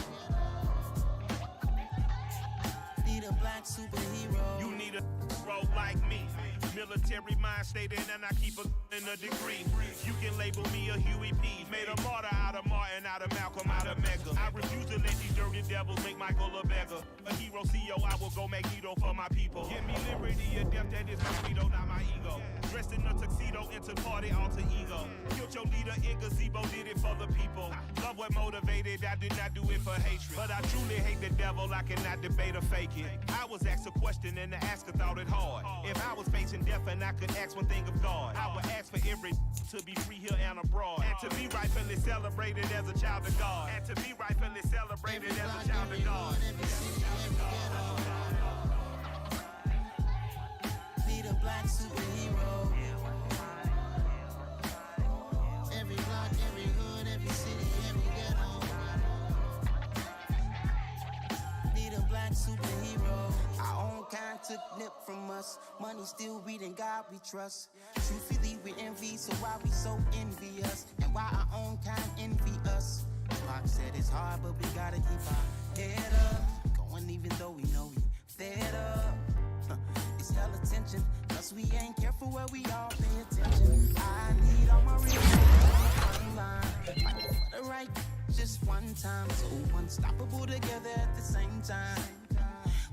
Need a black superhero. You need a hero like me. Military mind stated, and I keep in a degree. You can label me a Huey P. Made a martyr out of Martin, out of Malcolm, out of Mega. I refuse to let these dirty devils make Michael a beggar. A hero CEO, I will go Magneto for my people. Give me liberty, a death that is my credo, not my ego. Dressed in a tuxedo, into party, alter ego. Killed your leader in gazebo, did it for the people. Love what motivated, I did not do it for hatred. But I truly hate the devil, I cannot debate or fake it. I was asked a question and the asker thought it hard. If I was facing death and I could ask one thing of God, I would ask for every to be free here and abroad. And to be rightfully celebrated as a child of God. And to be rightfully celebrated as a child of God. Need a black superhero. Every block, every hood, every city, every ghetto. Need a black superhero. Our own kind took nip from us. Money still reading God we trust. Truthfully we envy, so why we so envious? And why our own kind envy us? Pac said it's hard, but we gotta keep our head up. Going even though we know we fed up. It's hell attention, cause we ain't careful where we all pay attention. I need all my real one line. Fighting for the right just one time. So unstoppable together at the same time.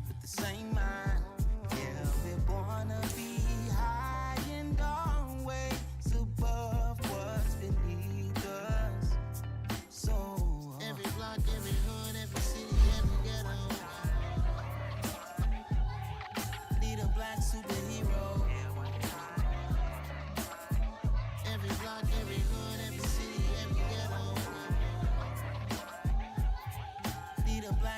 With the same mind. Yeah, we're born to be high and always above what's beneath us. So every block, every hood, every city, every ghetto.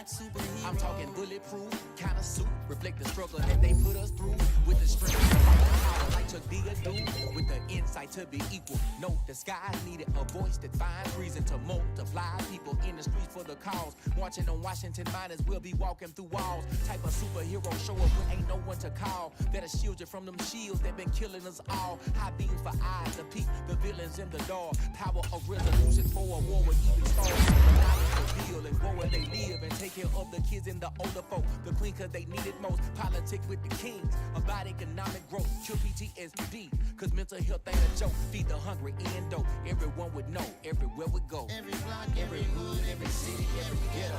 black superhero. I'm talking bulletproof, kind of suit, reflect the struggle that they put us through. With the strength to fight the power like Chuck D do, with the insight to be equal. Note the skies needed a voice that finds reason to multiply. People in the streets for the cause, marching on Washington miners will be walking through walls. Type of superhero show up when ain't no one to call. That'll shield you from them shields that been killing us all. High beams for eyes to peek the villains in the door. Power of resolution for a war with even stars. The knowledge reveal and go where they live and take care of the kids and the older folk. The queen cause they need it most. Politics with the kings about economic growth. Cure PTSD cause mental health ain't a joke. Feed the hungry and dope. Everyone would know everywhere we go. Every block, every hood, every city, every ghetto.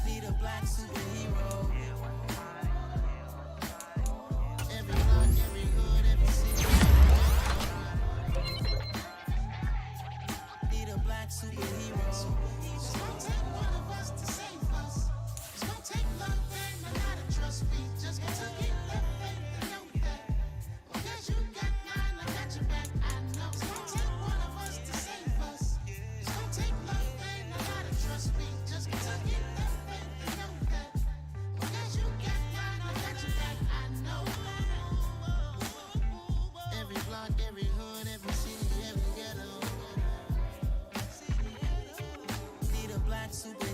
Need a black superhero. Every block, every hood, every city. Need a black superhero. It's gonna take one of us to save us. It's gonna take love and a lot of trust. We just got to get love and know that. Because you got mine, I got your back. I know. It's gonna take one of us to save us. It's gonna take love and a lot of trust. We just got to get love and know that. Because you got mine, I got your back. I know. Every block, every hood, every city, every ghetto. Need a black superhero.